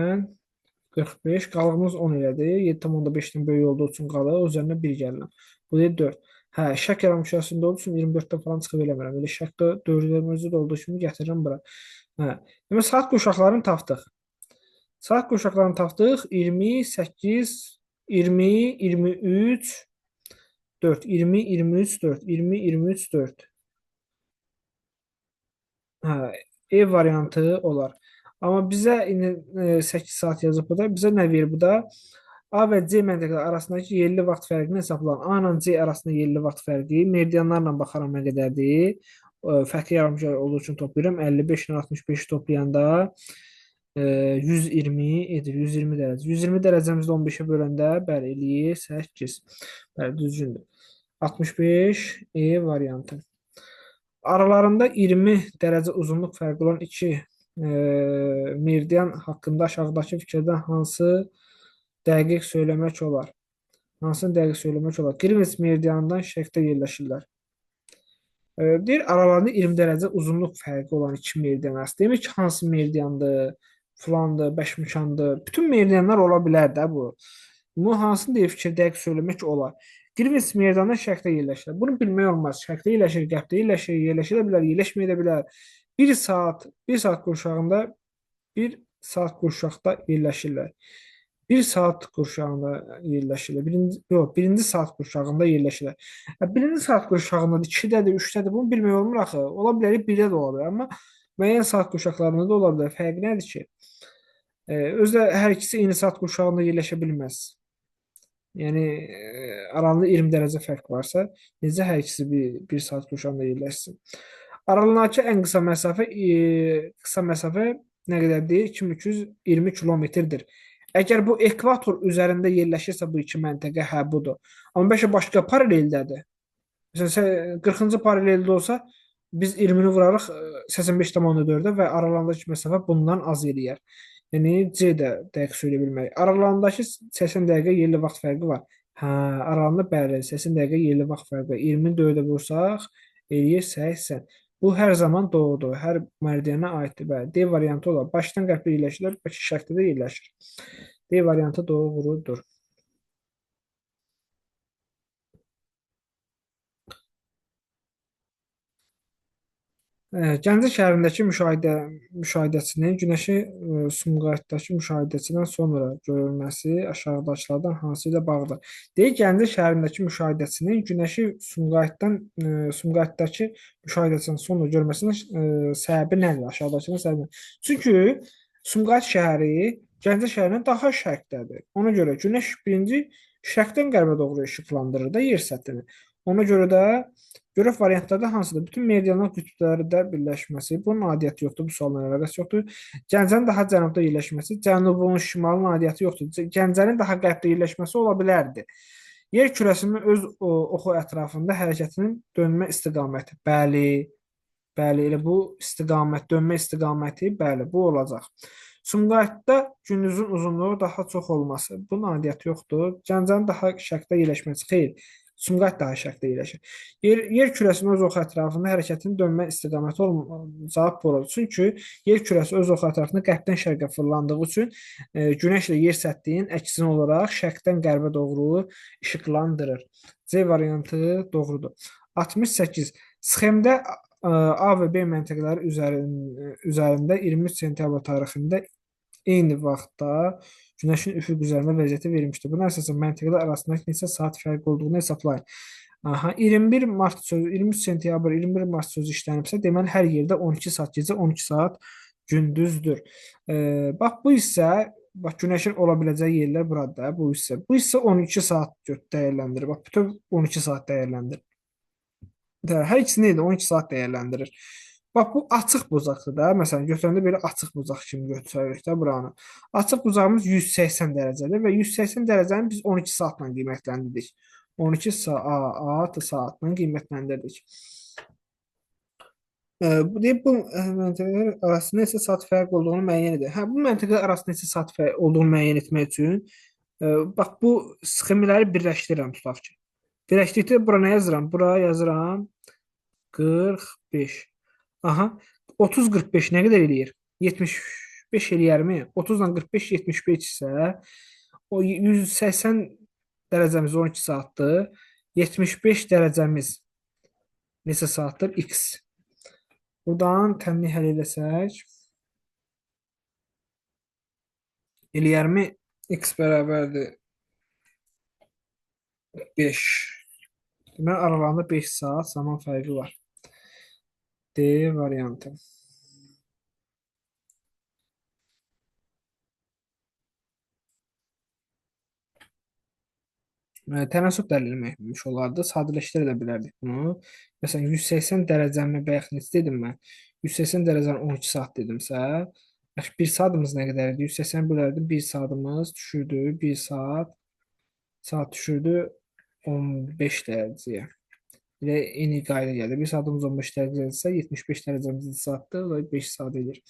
45, qalığımız 10 elədir. 7,5-dən böyük olduğu üçün qalır. O üzərinə 1 gəlirəm. Bu da 4. Hə, şək yarımkürəsində olduğu üçün 24-dən falan çıxıb eləmirəm. Elə şəkdə 4-də olduğu kimi gətirirəm bura. Hə. Demək, saat qurşaqlarını tapdıq. Saat qurşaqlarını tapdıq. 28, 20, 23, 4. 20, 23, 4. 20, 23, 4. Hə, ev variantı olar. Amma bizə indi 8 saat yazıb bu da. Bizə nə verir bu da? A və C məntəqələri arasındakı yerli vaxt fərqini hesablayın. A ilə C arasında yerli vaxt fərqi meridianlarla baxaram nə qədərdir. Fərqli yarımçı olduğu üçün toplayıram. 55 ilə 65-i toplayanda 120 edir. 120 dərəcə. 120 dərəcəmizdə 15-ə böləndə bəli eləyir 8. Bəli, düzgündür. 65 E variantı. Aralarında 20 dərəcə uzunluq fərqi olan iki meridian haqqında aşağıdakı fikirdən hansı dəqiq söyləmək olar? Hansını dəqiq söyləmək olar? Qrinviç meridianından şərqdə yerləşirlər. Deyir, aralarında 20 dərəcə uzunluq fərqi olan iki meridian arası. Demək ki, hansı meridiandır, filandır, bəşməkandır. Bütün meridianlar ola bilər də bu. Bu hansını deyir, fikir dəqiq söyləmək olar. Qrinviç meridianından şərqdə yerləşirlər. Bunu bilmək olmaz. Şərqdə yerləşir, qərbdə yerləşir, yerləşə bilər, yerləşməyə də bilər. 1 saat qurşağında 1 saat qurşaqda yerləşirlər. 1 saat qurşağında yerləşirlər. Birinci saat qurşağında yerləşirlər. Birinci saat qurşağında 2-dədir, 3-dədir. Bunu bilmək olmur axı. Ola bilər 1-də də ola bilər, amma müəyyən saat qurşaqlarında da ola bilər. Fərqi nədir ki? Özdə hər ikisi eyni saat qurşağında yerləşə bilməz. Yəni aralarında 20 dərəcə fərq varsa, necə hər ikisi bir saat qurşağında yerləşsin? Aralarındakı ən qısa məsafə nə qədərdir? 2220 kilometrdir. Əgər bu ekvator üzərində yerləşirsə bu iki məntəqə, hə budur. Amma bəlkə başqa paraleldədir. Məsələn, 40-cı paraleldə olsa, biz 20-ni vurarıq 85,4-ə və aralarındakı məsafə bundan az eləyər. Yəni C də dəqiq söyləyə bilmərik. Aralarındakı 80 dəqiqə yerli vaxt fərqi var. Hə, aralarında bəli, 80 dəqiqə yerli vaxt fərqi var. 20-ni 4-ə vursaq, eləyir 80. Bu hər zaman doğrudur. Hər mərdiyana aiddir. Bəli, D variantı olar. Başdan qərbdə yerləşirlər, Bakı şərqdə də yerləşir. D variantı doğrudur. Gəncə şəhərindəki müşahidəçinin Günəşi Sumqayıtdakı müşahidəçidən sonra görülməsi aşağıdakılardan hansı ilə bağlıdır? Deyək, Gəncə şəhərindəki müşahidəçinin Günəşi Sumqayıtdakı müşahidəçidən sonra görməsinin səbəbi nədir? Aşağıdakının səbəbi. Çünki Sumqayıt şəhəri Gəncə şəhərindən daha şərqdədir. Ona görə Günəş birinci şərqdən qərbə doğru işıqlandırır da yer səthini. Ona görə də görək variantlarda hansıdır? Bütün meridianlar qütblərdə birləşməsi. Bunun aidiyyəti yoxdur, bu sualla əlaqəsi yoxdur. Gəncənin daha cənubda yerləşməsi, cənubun, şimalın aidiyyəti yoxdur. Gəncənin daha qərbdə yerləşməsi ola bilərdi. Yer kürəsinin öz oxu ətrafında hərəkətinin dönmə istiqaməti. Bəli, elə bu istiqamət, dönmə istiqaməti, bəli, bu olacaq. Sumqayıtda gündüzün uzunluğu daha çox olması. Bunun aidiyyatı yoxdur. Gəncənin daha şərqdə yerləşməsi. Xeyr. Sumqayıt daha şərqdə yerləşir. Yer kürəsinin öz oxu ətrafında hərəkətin dönmə istiqaməti cavab bu olur. Çünki yer kürəsi öz oxu ətrafında qərbdən şərqə fırlandığı üçün günəşlə yer səthinin əksinə olaraq şərqdən qərbə doğru işıqlandırır. C variantı doğrudur. 68. Sxemdə A və B məntəqələri üzərində 23 sentyabr tarixində eyni vaxtda Günəşin üfüq üzərində vəziyyəti verilmişdir. Buna əsasən məntəqələr arasındakı neçə saat fərq olduğunu hesablayın. Aha, 21 mart sözü, 23 sentyabr, 21 mart sözü işlənibsə, deməli hər yerdə 12 saat gecə, 12 saat gündüzdür. Bax bu isə bax günəşin ola biləcəyi yerlər burada, bu hissə. Bu hissə 12 saat dəyərləndirir. Bax bütün 12 saat dəyərləndirir. Hər ikisi nə idi? 12 saat dəyərləndirir. Bax bu açıq bucaqdır da. Məsələn, götürəndə belə açıq bucaq kimi götürürük də buranı. Açıq bucağımız 180 dərəcədir və 180 dərəcəni biz 12 saatla qiymətləndirdik. 12 saatla qiymətləndirdik. Bu deyib bu məntəqələr arasında neçə saat fərq olduğunu müəyyən edir. Hə, bu məntəqələr arasında neçə saat fərq olduğunu müəyyən etmək üçün bax bu sxemləri birləşdirirəm tutaq ki. Birləşdikdə bura nə yazıram? Bura yazıram 45. Aha. 30-45 nə qədər eləyir? 75 eləyərmi? 30 ilə 45 75 isə o 180 dərəcəmiz 12 saatdır. 75 dərəcəmiz neçə saatdır? X. Buradan tənni həll eləsək eləyərmi? X bərabərdir 5. Deməli aralarında 5 saat zaman fərqi var. D variantı. Tənasüb dəlili etmiş olardı. Sadələşdirə də bilərdik bunu. Məsələn, 180 dərəcəni bayaq neçə dedim mən? 180 dərəcəni 12 saat dedimsə, 1 saatımız nə qədər idi? 180 bölərdim, 1 saatımız düşürdü, 1 saat düşürdü 15 dərəcəyə. Elə eyni qayda gəldi. 1 saatımız 15 dərəcədirsə, 75 dərəcəmiz 1 saatdır, o da 5 saat edir.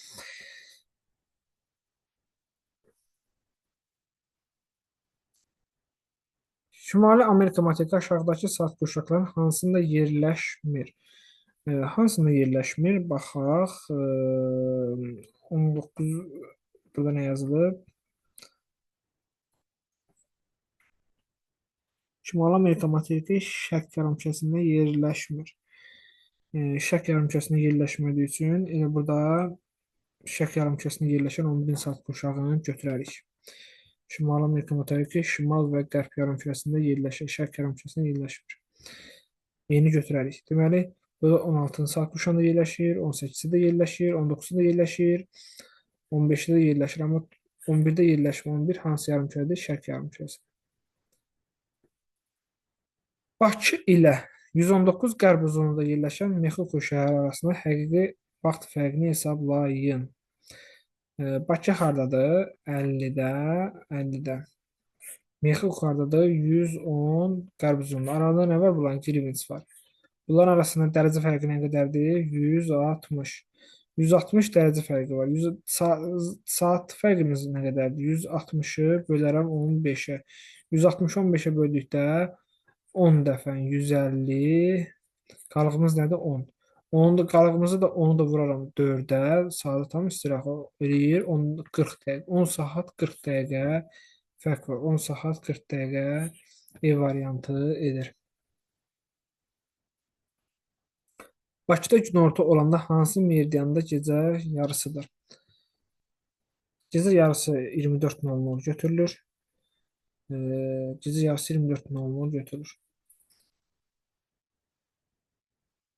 Şimali Amerika materiki aşağıdakı saat qurşaqların hansında yerləşmir? Hansında yerləşmir? Baxaq. 19 burada nə yazılıb? Şimali Amerika materiki şərq yarımkürəsində yerləşmir. Şərq yarımkürəsində yerləşmədiyi üçün elə burada şərq yarımkürəsində yerləşən 10.000 saat qurşağını götürərik. Şimali Amerika materiki şimal və qərb yarımkürəsində yerləşir. Şərq yarımkürəsində yerləşmir. Yeni götürərik. Deməli, burada 16-cı saat qurşağında yerləşir, 18-də yerləşir, 19-da yerləşir, 15-də yerləşir. Amma 11-də yerləşmə 11 hansı yarımkürədir? Şərq yarımkürəsi. Bakı ilə 119 qərb uzunluğunda yerləşən Mexiko şəhəri arasında həqiqi vaxt fərqini hesablayın. Bakı hardadır? 50-də. Mexiko hardadır? 110 qərb uzunluğunda. Arada nə var? Bunların Greenwich var. Bunların arasında dərəcə fərqi nə qədərdir? 160. 160 dərəcə fərqi var. Saat fərqimiz nə qədərdir? 160-ı bölərəm 15-ə. 160-ı 15-ə böldükdə 10 dəfə 150. Qalığımız nədir? 10. Qalığımızı da 10-u da vuraram 4-ə. Saatı tam istirahat eləyir. 40 dəqiqə. 10 saat 40 dəqiqə fərq var. 10 saat 40 dəqiqə E variantı edir. Bakıda günorta olanda hansı meridyanda gecə yarısıdır? Gecə yarısı 24:00 götürülür. Gecə yarısı 24:00 götürülür.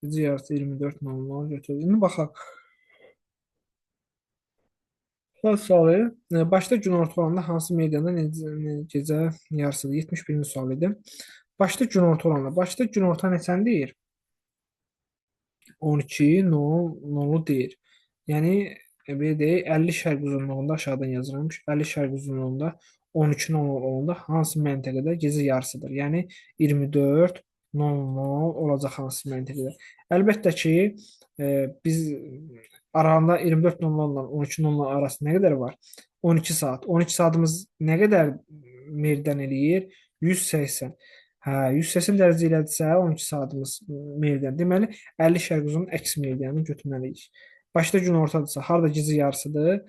Gecə yarısı 24:00 götürülür. İndi baxaq. Sualı. Başda günorta olanda hansı meridyanda gecə yarısıdır? 71-ci sual idi. Başda günorta olanda. Başda günorta neçəni deyir? 12:00 deyir. Yəni belə deyək, 50 şərq uzunluğunda aşağıdan yazıram. 50 şərq uzunluğunda 12:00 olanda hansı məntəqədə gecə yarısıdır? Yəni 24:00 olacaq hansı məntəqədə? Əlbəttə ki, biz Aralığında 24:00 ilə 12:00 arası nə qədər var? 12 saat. 12 saatımız nə qədər meyldən eləyir? 180. Hə, 180 dərəcə elədirsə 12 saatımız meyldən. Deməli 50 şərq uzunun əks meridiyanını götürməliyik. Başda gün ortadırsa, harda gecə yarısıdır?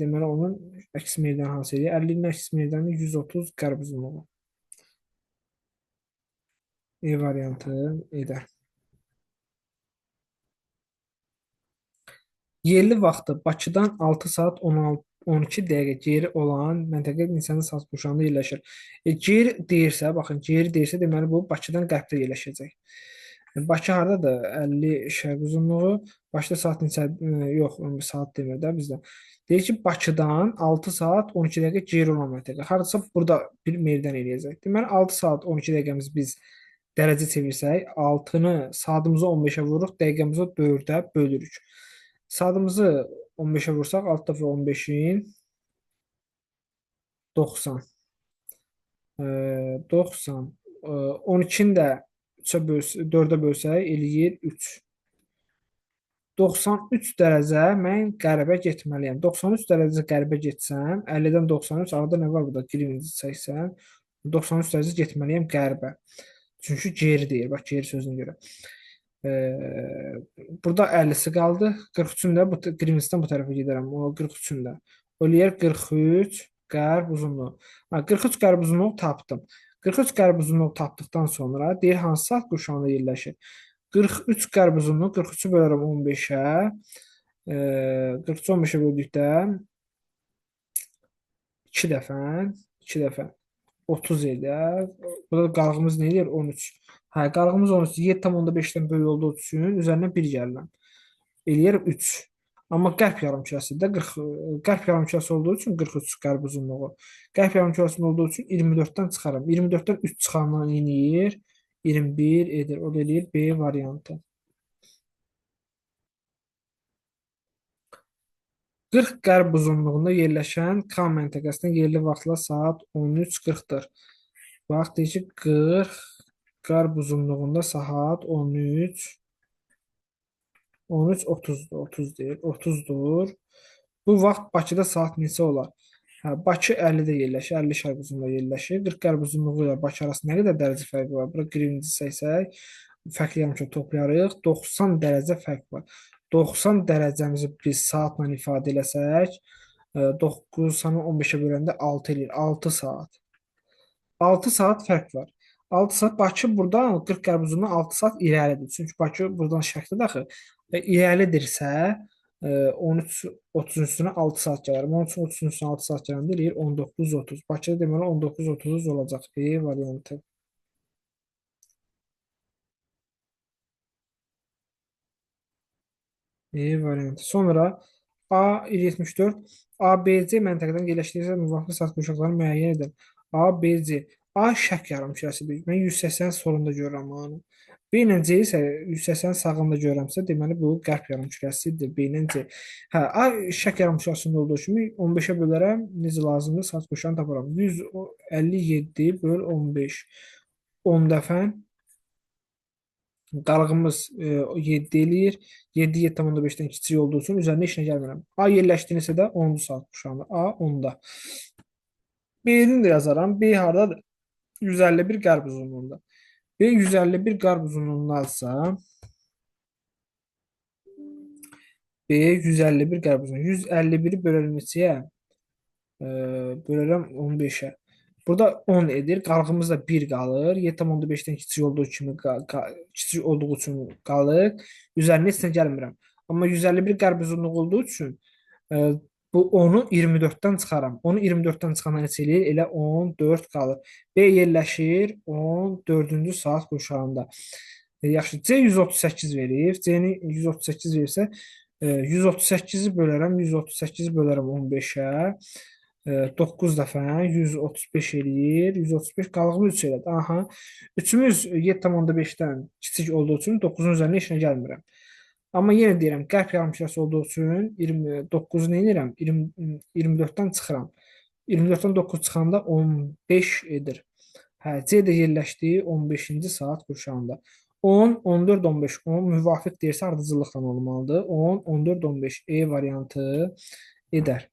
Deməli onun əks meridianı hansı edir? 50-nin əks meridianı 130 qərb uzunluğu. E variantı edər. Yerli vaxtı Bakıdan 6 saat 12 dəqiqə geri olan məntəqə Nisan saat qurşağında yerləşir. Geri deyirsə, baxın, geri deyirsə, deməli bu Bakıdan qərbdə yerləşəcək. Bakı hardadır? 50 şərq uzunluğu. Başda saat neçə? Yox, saat demir də bizdə. Deyir ki, Bakıdan 6 saat 12 dəqiqə geri olan məntəqə. Hardasa burada bir meydan eləyəcək. Deməli 6 saat 12 dəqiqəmiz biz dərəcə çevirsək, 6-nı saatımızı 15-ə vururuq, dəqiqəmizi 4-ə bölürük. Saatımızı 15'e vursak alt tarafı 15'in 90. 90. 12'ni də 4'ə bölsək eləyir 3. 93 dərəcə mən qərbə getməliyəm. 93 dərəcə qərbə getsəm, 50-dən 93 arada nə var burada? Girinci çəksən, 93 dərəcə getməliyəm qərbə. Çünki geri deyir, bax geri sözünə görə. Burada 50'si qaldı. 43'ün də bu qrimizdən bu tərəfə gedərəm. O 43'ün də. O eləyər 43 qərb uzunluğu. 43 qərb uzunluğu tapdım. 43 qərb uzunluğu tapdıqdan sonra deyir hansı saat qurşağında yerləşir. 43 qərb uzunluğu 43'ü bölərəm 15'ə. 43'ü 15'ə böldükdə 2 dəfə 2 dəfə 30 edir. Burada qalğımız nə edir? 13. Hə, qalğımız 13. 7,5-dən böyük olduğu üçün üzərinə 1 gəlirəm. Eləyər 3. Amma qərb yarımkürəsində 40 qərb yarımkürəsi olduğu üçün 43 qərb uzunluğu. Qərb yarımkürəsində olduğu üçün 24-dən çıxaram. 24-dən 3 çıxandan eləyir 21 edir. O da eləyir B variantı. 40 qərb uzunluğunda yerləşən K məntəqəsində yerli vaxtla saat 13:40-dır. Vaxt deyir ki, 40 qərb uzunluğunda saat 13:30-dur. 30 deyir. 30-dur. Bu vaxt Bakıda saat neçə olar? Hə, Bakı 50-də yerləşir, 50 şərq uzunluğunda yerləşir. 40 qərb uzunluğu ilə Bakı arasında nə qədər dərəcə fərqi var? Bura qrimci çəksək, fərqli yarımçıq toplayarıq. 90 dərəcə fərq var. 90 dərəcəmizi biz saatla ifadə eləsək, 9-sanı 15-ə böləndə 6 eləyir. 6 saat. 6 saat fərq var. 6 saat Bakı buradan 40 qərb uzunluğu 6 saat irəlidir. Çünki Bakı buradan şərqdə daxil. İrəlidirsə 13:30-un üstünə 6 saat gələr. 13:30-un üstünə 6 saat gələndə eləyir 19:30. Bakıda deməli 19:30 olacaq B variantı. E variantı. Sonra A74 ABC məntəqədən yerləşdirilsə müvafiq saat qurşaqları müəyyən edin. ABC A şərq yarımkürəsidir. Mən 180 solunda görürəm onu. B ilə C isə 180 sağında görürəmsə, deməli bu qərb yarımkürəsidir. B ilə C. Hə, A şərq yarımkürəsində olduğu kimi 15-ə bölərəm, necə lazımdır saat qurşağını taparam. 157 böl 15. 10 dəfə qalğımız 7 eləyir. 7 7,5-dən kiçik olduğu üçün üzərində işinə gəlmirəm. A yerləşdiyinsə də 10 saat qurşağında. A 10-da. B-ni də yazaram. B hardadır? 151 qərb uzunluğunda. B 151 qərb uzunluğundadsa B 151 qərb uzunluğunda. 151-i bölərim neçəyə? Bölərəm 15-ə. Burada 10 edir. Qalğımız da 1 qalır. 7,5-dən kiçik olduğu kimi kiçik olduğu üçün qalır. Üzərinə heç nə gəlmirəm. Amma 151 qərb uzunluğu olduğu üçün bu 10-u 24-dən çıxaram. Onu 24-dən çıxandan neçə eləyir? Elə 14 qalır. B yerləşir 14-cü saat qurşağında. Yaxşı. C 138 verir. C-ni 138 verirsə 138-i bölərəm. 138-i bölərəm 15-ə. 9 dəfə 135 eləyir. 135 qalığımız 3 elədi. Aha. 3-ümüz 7,5-dən kiçik olduğu üçün 9-un üzərinə işinə gəlmirəm. Amma yenə deyirəm, qərb yarımkürəsi olduğu üçün 29-u nə edirəm? 24-dən çıxıram. 24-dən 9 çıxanda 15 edir. Hə, C də yerləşdi 15-ci saat qurşağında. 10, 14, 15. 10 müvafiq deyirsə ardıcıllıqla olmalıdır. 10, 14, 15. E variantı edər.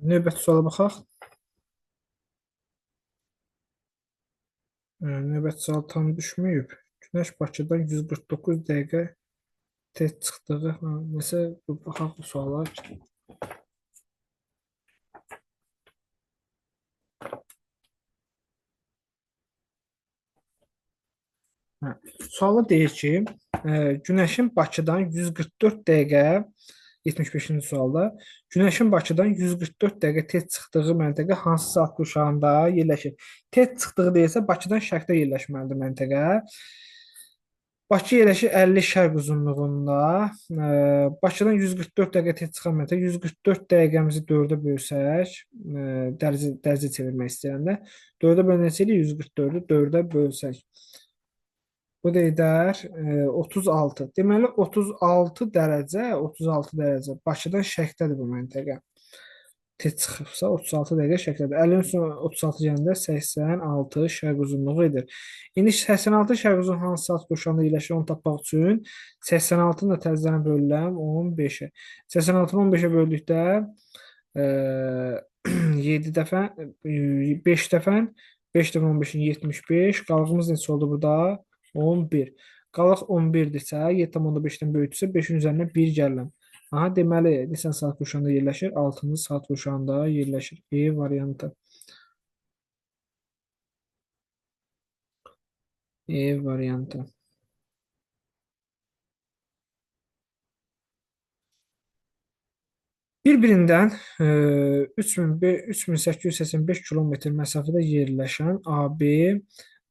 Növbəti suala baxaq. Növbəti sual tam düşməyib. Günəş Bakıdan 149 dəqiqə tez çıxdığı, nəsə baxaq bu suala. Hə. Sualda deyir ki, Günəşin Bakıdan 144 dəqiqə 75-ci sualda Günəşin Bakıdan 144 dəqiqə tez çıxdığı məntəqə hansı saat qurşağında yerləşir? Tez çıxdığı deyilsə Bakıdan şərqdə yerləşməlidir məntəqə. Bakı yerləşir 50 şərq uzunluğunda. Bakıdan 144 dəqiqə tez çıxan məntəqə 144 dəqiqəmizi 4-ə bölsək, dərəcə çevirmək istəyəndə 4-ə bölünəcək 144-ü 4-ə bölsək. Bu da edər 36. Deməli 36 dərəcə Bakıdan şərqdədir bu məntəqə. Tez çıxıbsa 36 dəqiqə şəkildə. 50-nin üstünə 36 gələndə 86 şərq uzunluğu edir. İndi 86 şərq uzunluğu hansı saat qurşağında yerləşir onu tapmaq üçün 86-nı da təzədən bölürəm 15-ə. 86-nı 15-ə böldükdə 7 dəfə 5 dəfə 5 dəfə 15-in 75 qalığımız neçə oldu burada? 11. Qalıq 11-dirsə 7,5-dən böyükdürsə 5-in üzərinə 1 gəlirəm. Aha, deməli, neçə saat qurşağında yerləşir? 6-cı saat qurşağında yerləşir. E variantı. E variantı. Bir-birindən 3885 kilometr məsafədə yerləşən AB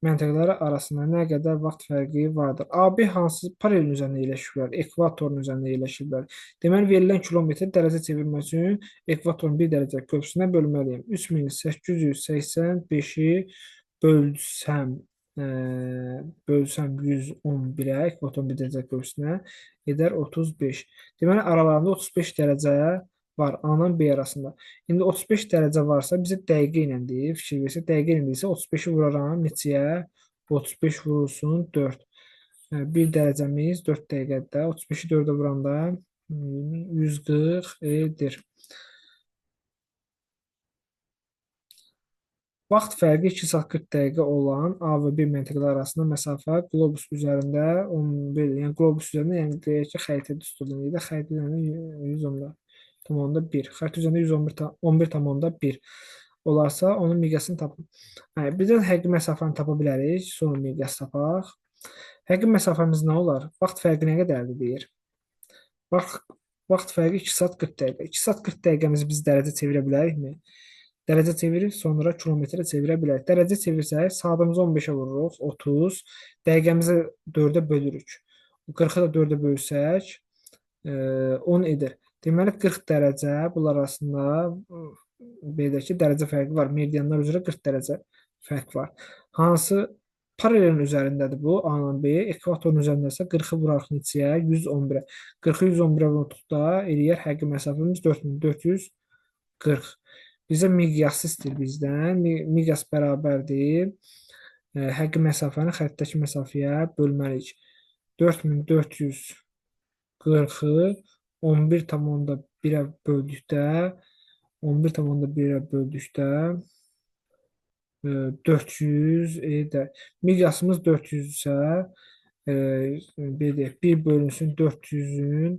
məntəqələri arasında nə qədər vaxt fərqi vardır? AB hansı paralel üzərində yerləşiblər? Ekvatorun üzərində yerləşiblər. Deməli, verilən kilometr dərəcə çevirmək üçün ekvatorun 1 dərəcə köprüsünə bölməliyəm. 3885-i bölsəm, e, bölsəm 111-ə, ekvatorun 1 dərəcə köprüsünə edər 35. Deməli, aralarında 35 dərəcə var A-dan B arasında. İndi 35 dərəcə varsa bizə dəqiqə ilə deyir, fikir versə dəqiqə ilə deyirsə 35-i vuraram neçəyə? 35 vurulsun 4. 1 dərəcəmiz 4 dəqiqədə. 35-i 4-ə vuranda 140 edir. Vaxt fərqi 2 saat 40 dəqiqə olan A və B məntəqələri arasında məsafə qlobus üzərində 11, yəni qlobus üzərində, yəni deyək ki, xəritə düsturluğunda xəritə üzərində 110,1. Xəritə üzərində 11,1 olarsa onun miqyasını tapın. Hə, birdən həqiqi məsafəni tapa bilərik, sonra miqyas tapaq. Həqiqi məsafəmiz nə olar? Vaxt fərqi nə qədərdir deyir. Vaxt, vaxt fərqi 2 saat 40 dəqiqə. 2 saat 40 dəqiqəmizi biz dərəcə çevirə bilərikmi? Dərəcə çevirir, sonra kilometrə çevirə bilərik. Dərəcə çevirsək, saatımızı 15-ə vururuq, 30, dəqiqəmizi 4-ə bölürük. 40-ı da 4-ə bölsək, 10 edir. Deməli 40 dərəcə bunlar arasında B-dəki dərəcə fərqi var. Meridianlar üzrə 40 dərəcə fərq var. Hansı paralelin üzərindədir bu? A-la B, ekvatorun üzərindəsə 40-ı vurarıq neçəyə? 111-ə. 40-ı 111-ə vurduqda eləyər həqiqi məsafəmiz 4440. Bizə miqyas istəyir bizdən. Miqyas bərabərdir. Həqiqi məsafəni xəttdəki məsafəyə bölməliyik. 4440-ı 11,1-ə böldükdə 11,1-ə böldükdə 400 edə. Miqyasımız 400-sə bir bölünsün 400-ün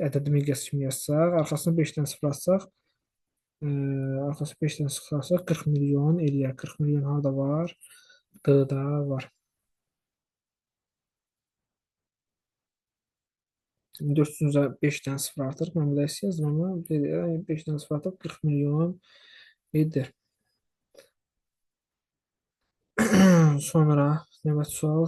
ədədi miqyası kimi yazsaq, arxasını 5-dən sıfır atsaq, arxası 5-dən sıfır atsaq 40 milyon eləyər. 40 milyon harada var? D-da var. 400-ə 5-dən sıfır artır. Mən belə yazdım, amma 5-dən sıfır artır 40 milyon edir. Sonra növbəti sual.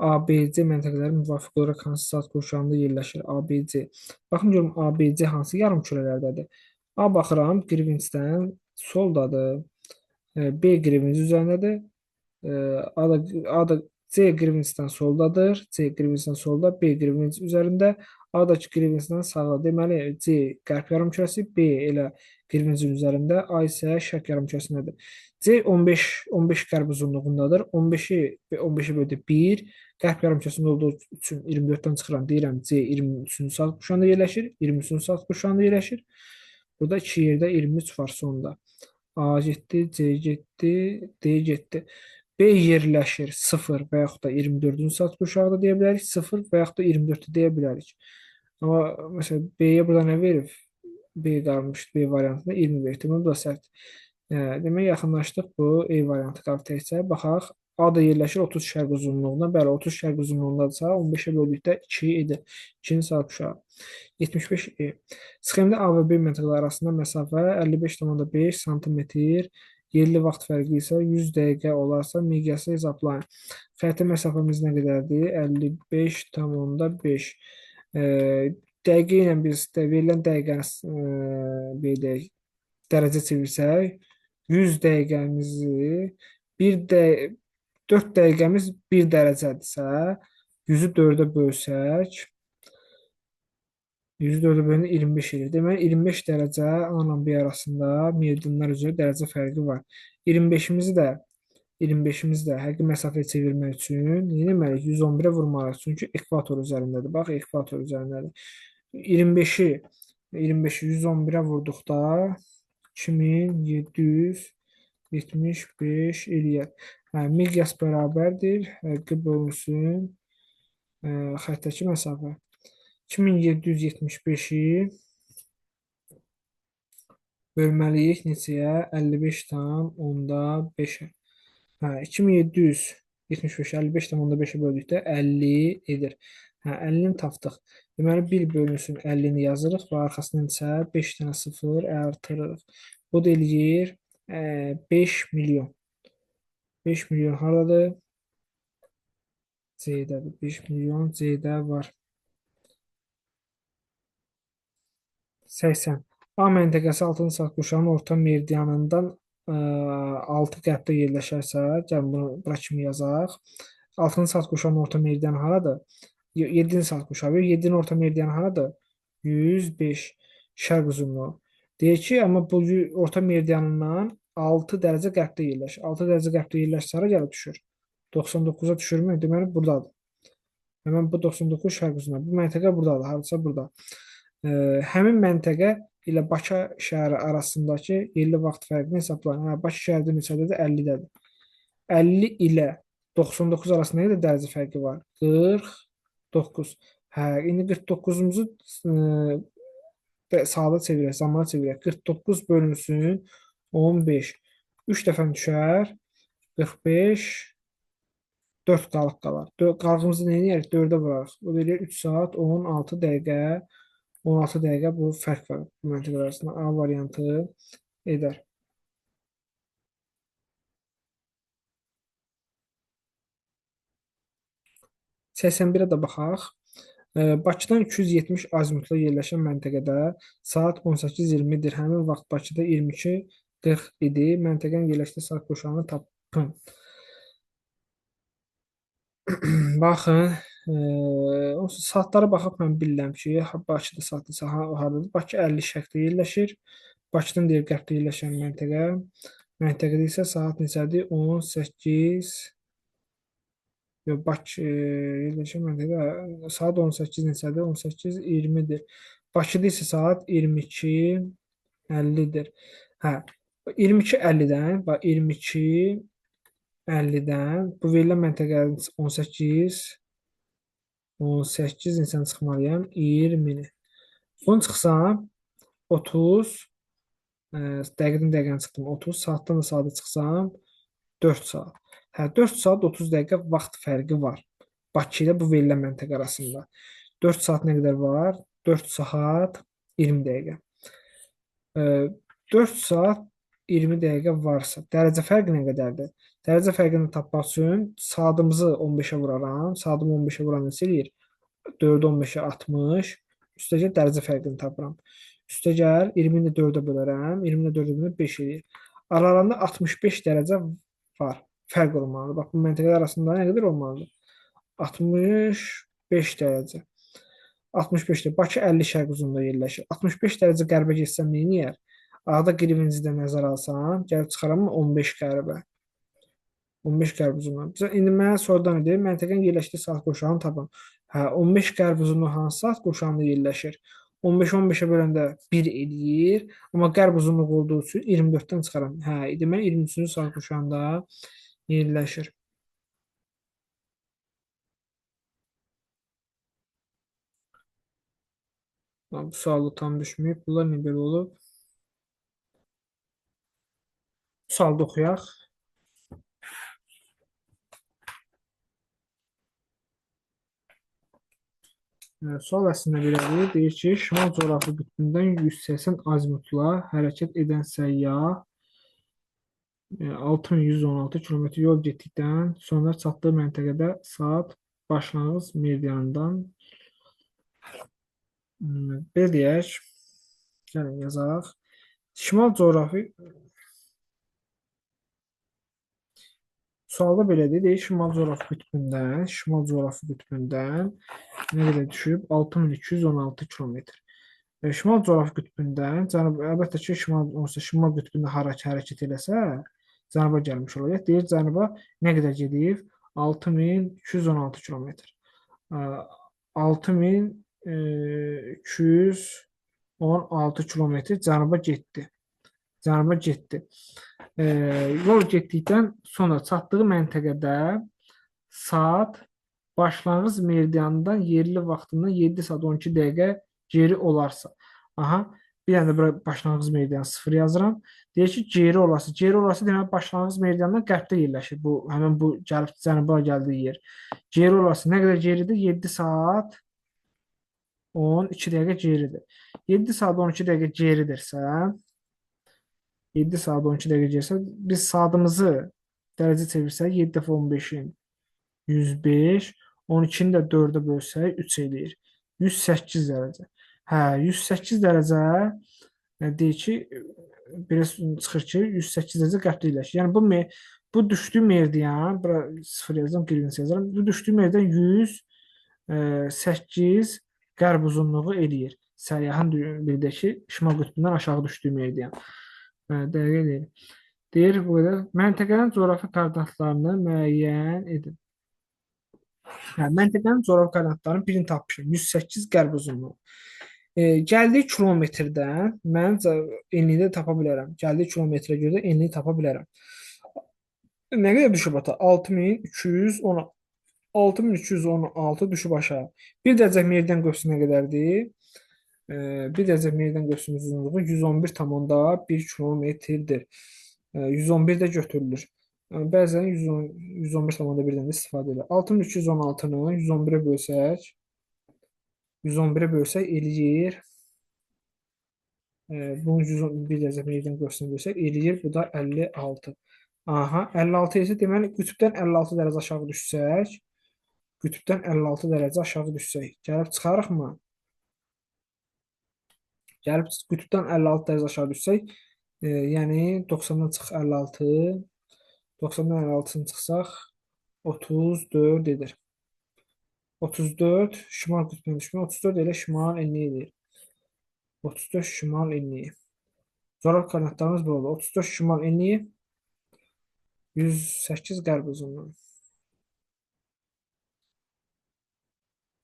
ABC məntəqələri müvafiq olaraq hansı saat qurşağında yerləşir? ABC. Baxın görüm ABC hansı yarımkürələrdədir? A baxıram, Greenwich-dən soldadır. B Greenwich üzərindədir. A da C Greenwich-dən soldadır. C Greenwich-dən solda, B Greenwich üzərində. A-dakı Greenwich-dən sağda. Deməli C qərb yarımkürəsi, B elə Greenwich-in üzərində, A isə şərq yarımkürəsindədir. C 15 qərb uzunluğundadır. 15-i bölüdü 1. Qərb yarımkürəsində olduğu üçün 24-dən çıxıram. Deyirəm C 23-cü saat qurşağında yerləşir. 23-cü saat qurşağında yerləşir. Burada 2 yerdə 23 var sonda. A getdi, C getdi, D getdi. B yerləşir 0 və yaxud da 24-cü saat qurşağıda deyə bilərik. 0 və yaxud da 24-ü deyə bilərik. Amma məsələn B-yə burada nə verib? B qalmışdı B variantında 20 verib. Deməli bu da səhvdir. Demək yaxınlaşdıq bu E variantı qalıb təkcə. Baxaq. A da yerləşir 30 şərq uzunluğunda. Bəli, 30 şərq uzunluğundadırsa 15-ə böldükdə 2 edir. 2-ci saat qurşağı. 75E. Sxemdə A və B məntəqələri arasında məsafə 55,5 sm, yerli vaxt fərqi isə 100 dəqiqə olarsa miqyası hesablayın. Xəritə məsafəmiz nə qədərdir? 55,5. Dəqiqə ilə biz verilən dəqiqəni belə dərəcə çevirsək, 100 dəqiqəmizi 4 dəqiqəmiz 1 dərəcədirsə, 100-ü 4-ə bölsək, 104-ə bölünür 25 edir. Deməli 25 dərəcə A ilə B arasında meridianlar üzrə dərəcə fərqi var. 25-imizi də həqiqi məsafəyə çevirmək üçün nə deməliyik? 111-ə vurmalıyıq. Çünki ekvator üzərindədir. Bax, ekvator üzərindədir. 25-i 111-ə vurduqda 2775 eləyər. Miqyas bərabərdir. Həqiqi bölünsün xəttəki məsafə. 2775-i bölməliyik neçəyə? 55,5-ə. 2775-i 55,5-ə böldükdə 50 edir. 50-ni tapdıq. Deməli 1 bölünsün 50-ni yazırıq və arxasından isə 5 dənə 0 artırırıq. Bu da eləyir 5 milyon. 5 milyon haradadır? C-dədir. 5 milyon C-də var. 80. A məntəqəsi 6-cı saat qurşağının orta meridianından 6 qərbdə yerləşərsə, gəlin bunu bura kimi yazaq. 6-cı saat qurşağının orta meridianı haradır? 7-ci saat qurşağı. 7-nin orta meridianı haradır? 105 şərq uzunluğu. Deyək ki, amma bu orta meridianından 6 dərəcə qərbdə yerləşir. 6 dərəcə qərbdə yerləşsə hara gəlib düşür? 99-a düşürmü? Deməli buradadır. Həmən bu 99 şərq uzunluğu. Bu məntəqə buradadır. Hardasa burada. Həmin məntəqə ilə Bakı şəhəri arasındakı yerli vaxt fərqini hesablayın. Bakı şəhərdə neçədədir? 50-dədir. 50 ilə 99 arasında nə qədər dərəcə fərqi var? 49. İndi 49-umuzu saata çevirək, zamana çevirək. 49 bölünsün 15. 3 dəfə düşər. 45. 4 qalıq qalar. Qalığımızı nə edərik? 4-ə vurarıq. Bu verir 3 saat 16 dəqiqə. 16 dəqiqə bu fərq var bu məntəqələr arasında. A variantı edər. (81-ə də baxaq. Bakıdan 270 azimutla yerləşən məntəqədə saat 18:20-dir. Həmin vaxt Bakıda 22:40 idi. Məntəqənin yerləşdiyi saat qurşağını tapın. Baxın, saatlara baxıb mən bilirəm ki, Bakıda saatlı haradadır. Bakı 50 şərqdə yerləşir. Bakıdan deyir qərbdə yerləşən məntəqə. Məntəqədə isə saat neçədir? 18. Bakı yerləşən məntəqə saat 18 neçədir? 18:20-dir. Bakıda isə saat 22:50-dir. 22:50-dən, bax 22:50-dən bu verilən məntəqənin 18 neçəni çıxmalıyam? 20-ni. Bunu çıxsam 30 dəqiqədən dəqiqəni çıxdım. 30 saatdan da saatı çıxsam 4 saat. 4 saat 30 dəqiqə vaxt fərqi var. Bakı ilə bu verilən məntəqə arasında. 4 saat nə qədər var? 4 saat 20 dəqiqə. 4 saat 20 dəqiqə varsa, dərəcə fərqi nə qədərdir? Dərəcə fərqini tapmaq üçün saatımızı 15-ə vuraram. Saatımı 15-ə vuran neçə eləyir? 4-ü 15-ə 60. Üstəgəl dərəcə fərqini tapıram. Üstəgəl 20-ni də 4-ə bölərəm. 20-ni də 4-ə bölərəm 5 eləyir. Aralarında 65 dərəcə var. Fərq olmalıdır. Bax, bu məntəqələr arasında nə qədər olmalıdır? 65 dərəcə. 65 də Bakı 50 şərq uzunluğunda yerləşir. 65 dərəcə qərbə getsəm nə edir? Ağda qirvinizi də nəzərə alsam, gəlib çıxaram 15 qərbə. 15 qərb uzunluğu. İndi mənə sorudan idi, məntəqənin yerləşdiyi saat qurşağını tapın. Hə, 15 qərb uzunluğu hansı saat qurşağında yerləşir? 15 15-ə böləndə 1 eləyir, amma qərb uzunluğu olduğu üçün 24-dən çıxaram. Hə, deməli 23-cü saat qurşağında yerləşir. Bu sualı tam düşməyib. Bunlar nə belə olub? Bu sualı da oxuyaq. Sual əslində belədir. Deyir ki, şimal coğrafi qütbündən 180 azimutla hərəkət edən səyyah 6116 kilometr yol getdikdən sonra çatdığı məntəqədə saat başlanğıc meridianından belə deyək, gəlin yazaq. Şimal coğrafi sualda belədir. Deyir, şimal coğrafi qütbündən nə qədər düşüb? 6216 kilometr. Şimal coğrafi qütbündən cənub, əlbəttə ki, şimal qütbündə hərəkət eləsə, cənuba gəlmiş olacaq. Deyir, cənuba nə qədər gedib? 6216 kilometr. 6216 kilometr cənuba getdi. Cənuba getdi. Yol getdikdən sonra çatdığı məntəqədə saat başlanğıc meridianından yerli vaxtından 7 saat 12 dəqiqə geri olarsa. Aha, bir dənə də bura başlanğıc meridianı 0 yazıram. Deyir ki, geri olarsa. Geri olarsa deməli başlanğıc meridianından qərbdə yerləşir. Bu həmin bu gəlib cənuba gəldiyi yer. Geri olarsa nə qədər geridir? 7 saat 12 dəqiqə geridir. 7 saat 12 dəqiqə geridirsə, 7 saat 12 dəqiqə geridirsə, biz saatımızı dərəcə çevirsək, 7 dəfə 15-in 105, 12-ni də 4-ə bölsək 3 eləyir. 108 dərəcə. Hə, 108 dərəcə deyir ki, belə çıxır ki, 108 dərəcə qərbdə yerləşir. Yəni bu düşdüyü meridian, bura 0 yazıram, qirvini yazıram. Bu düşdüyü meridian 108 qərb uzunluğu eləyir. Səyyahın bildir ki, şimal qütbündən aşağı düşdüyü meridian. Dəqiq eləyir. Deyir bu qədər. Məntəqənin coğrafi koordinatlarını müəyyən edin. Məntəqənin coğrafi koordinatlarının birini tapmışam. 108 qərb uzunluğu. Gəldiyi kilometrdən mən enliyi də tapa bilərəm. Gəldiyi kilometrə görə də enliyi tapa bilərəm. Nə qədər düşüb ata? 6316 düşüb aşağı. Bir dərəcə meridian qövsü nə qədərdir? Bir dərəcə meridian qövsünün uzunluğu 111,1 kilometrdir. 111 də götürülür. Bəzən 111,1-dən də istifadə edir. 6316-nı 111-ə bölsək, 111-ə bölsək eləyir. Bunun 111 dərəcə meridian qövsünü bölsək eləyir. Bu da 56. Aha, 56 isə deməli qütbdən 56 dərəcə aşağı düşsək, gəlib çıxarıqmı? Gəlib qütbdən 56 dərəcə aşağı düşsək, yəni 90-dan çıx 56, 90-dan 56-sını çıxsaq 34 edir. 34 şimal qütbünə düşmür, 34 elə şimal enliyi edir. 34 şimal enliyi. Coğrafi koordinatlarımız bu oldu. 34 şimal enliyi, 108 qərb uzunluğu.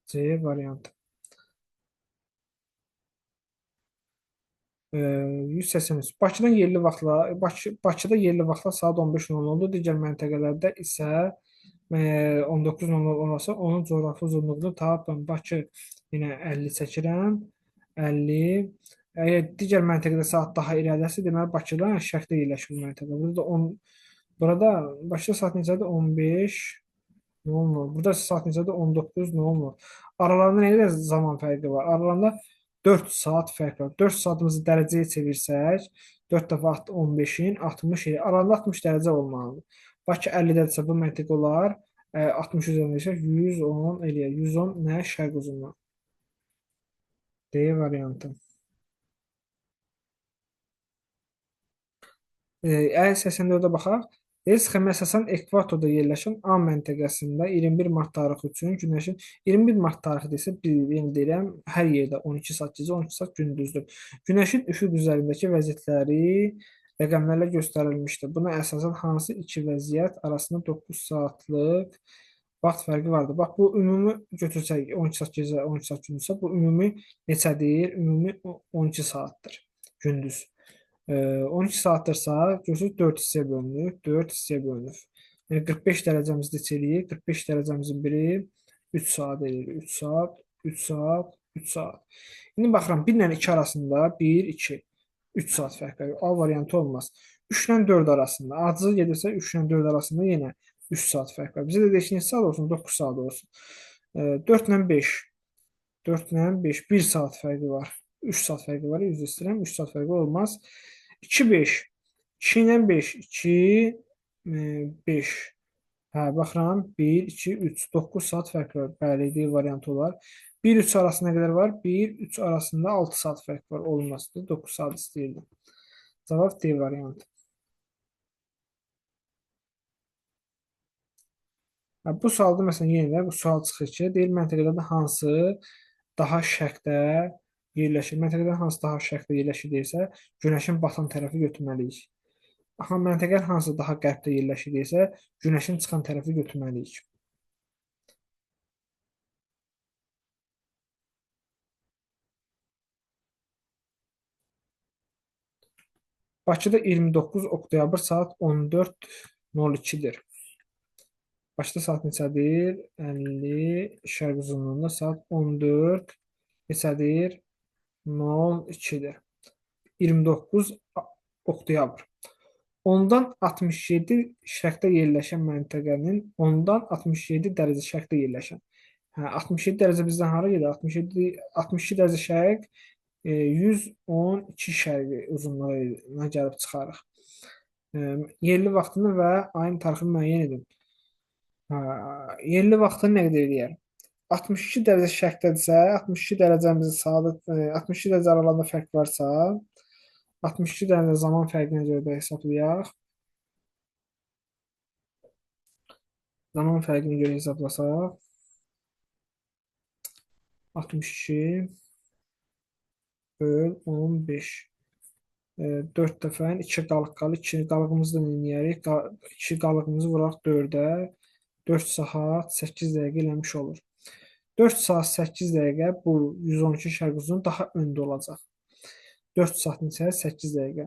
C variantı. 183. Bakıda yerli vaxtla saat 15:00-dur. Digər məntəqələrdə isə 19:00 olsa onun coğrafi uzunluğunu tapın. Bakı yenə 50 çəkirəm. 50. Əgər digər məntəqədə saat daha irəliləsə, deməli Bakıdan şərqdə yerləşir bu məntəqə. Burada Bakıda saat necədir? 15:00. Burada saat necədir? 19:00. Aralarında nə qədər zaman fərqi var? Aralarında 4 saat fərq var. 4 saatımızı dərəcəyə çevirsək, 4 dəfə 15-in 60 elə. Arada 60 dərəcə olmalıdır. Bakı 50 dərəcə bu məntiq olar. 60 üzərində isə 110 eləyər. 110 nə? Şərq uzunluğu. D variantı. Əgər 84-ə baxaq, sxemə əsasən ekvatorda yerləşən A məntəqəsində 21 mart tarixi üçün günəşin 21 mart tarixi desə, yenə deyirəm, hər yerdə 12 saat gecə, 12 saat gündüzdür. Günəşin üfüq üzərindəki vəziyyətləri rəqəmlərlə göstərilmişdir. Buna əsasən hansı iki vəziyyət arasında 9 saatlıq vaxt fərqi vardır? Bax, bu ümumi götürsək 12 saat gecə, 12 saat gündüzsə, bu ümumi neçədir? Ümumi 12 saatdır gündüz. 12 saatdırsa, görürsünüz 4 hissəyə bölünür, 4 hissəyə bölünür. Yəni 45 dərəcəmizi neçə eləyir? 45 dərəcəmizin biri 3 saat eləyir. 3 saat, 3 saat, 3 saat. İndi baxıram, 1 ilə 2 arasında 1, 2, 3 saat fərq var. A variantı olmaz. 3 ilə 4 arasında, acılı gedirsə 3 ilə 4 arasında yenə 3 saat fərq var. Bizə də deyək neçə saat olsun? 9 saat olsun. 4 ilə 5, 4 ilə 5, 1 saat fərqi var. 3 saat fərqi var, üzr istəyirəm. 3 saat fərqi olmaz. 2, 5. 2 ilə 5, 2, 5. Hə, baxıram. 1, 2, 3. 9 saat fərq var. Bəli, D variantı olar. 1, 3 arasında qədər var? 1, 3 arasında 6 saat fərq var. Olmazdı. 9 saat istəyirdim. Cavab D variantı. Hə, bu sualda məsələn yenə də bu sual çıxır ki, deyir məntəqələrdə hansı daha şərqdə yerləşir? Məntəqədən hansı daha şərqdə yerləşir deyirsə, günəşin batan tərəfi götürməliyik. Aha, məntəqə hansı daha qərbdə yerləşir deyirsə, günəşin çıxan tərəfi götürməliyik. Bakıda 29 oktyabr saat 14:02-dir. Bakıda saat neçədir? 50 şərq uzunluğunda saat 14 neçədir? 02-dir. 29 oktyabr. Ondan 67 şərqdə yerləşən məntəqənin ondan 67 dərəcə şərqdə yerləşən. Hə, 67 dərəcə bizdən hara gedir? 62 dərəcə şərq 112 şərqi uzunluğuna gəlib çıxarıq. Yerli vaxtını və ayın tarixini müəyyən edin. Yerli vaxtını nə qədər eləyər? 62 dərəcə şərqdədirsə, 62 dərəcəmizi saat 62 dərəcə aralığında fərq varsa, 62 dərəcə zaman fərqinə görə də hesablayaq. Zaman fərqini görə hesablasaq 62 böl 15 4 dəfə 2 qalıq qalır. 2 qalığımızı da eləyərik. 2 qalığımızı vuraq 4-ə. 4 saat 8 dəqiqə eləmiş olur. 4 saat 8 dəqiqə bu 112 şərq uzunluğu daha öndə olacaq. 4 saat neçə? 8 dəqiqə.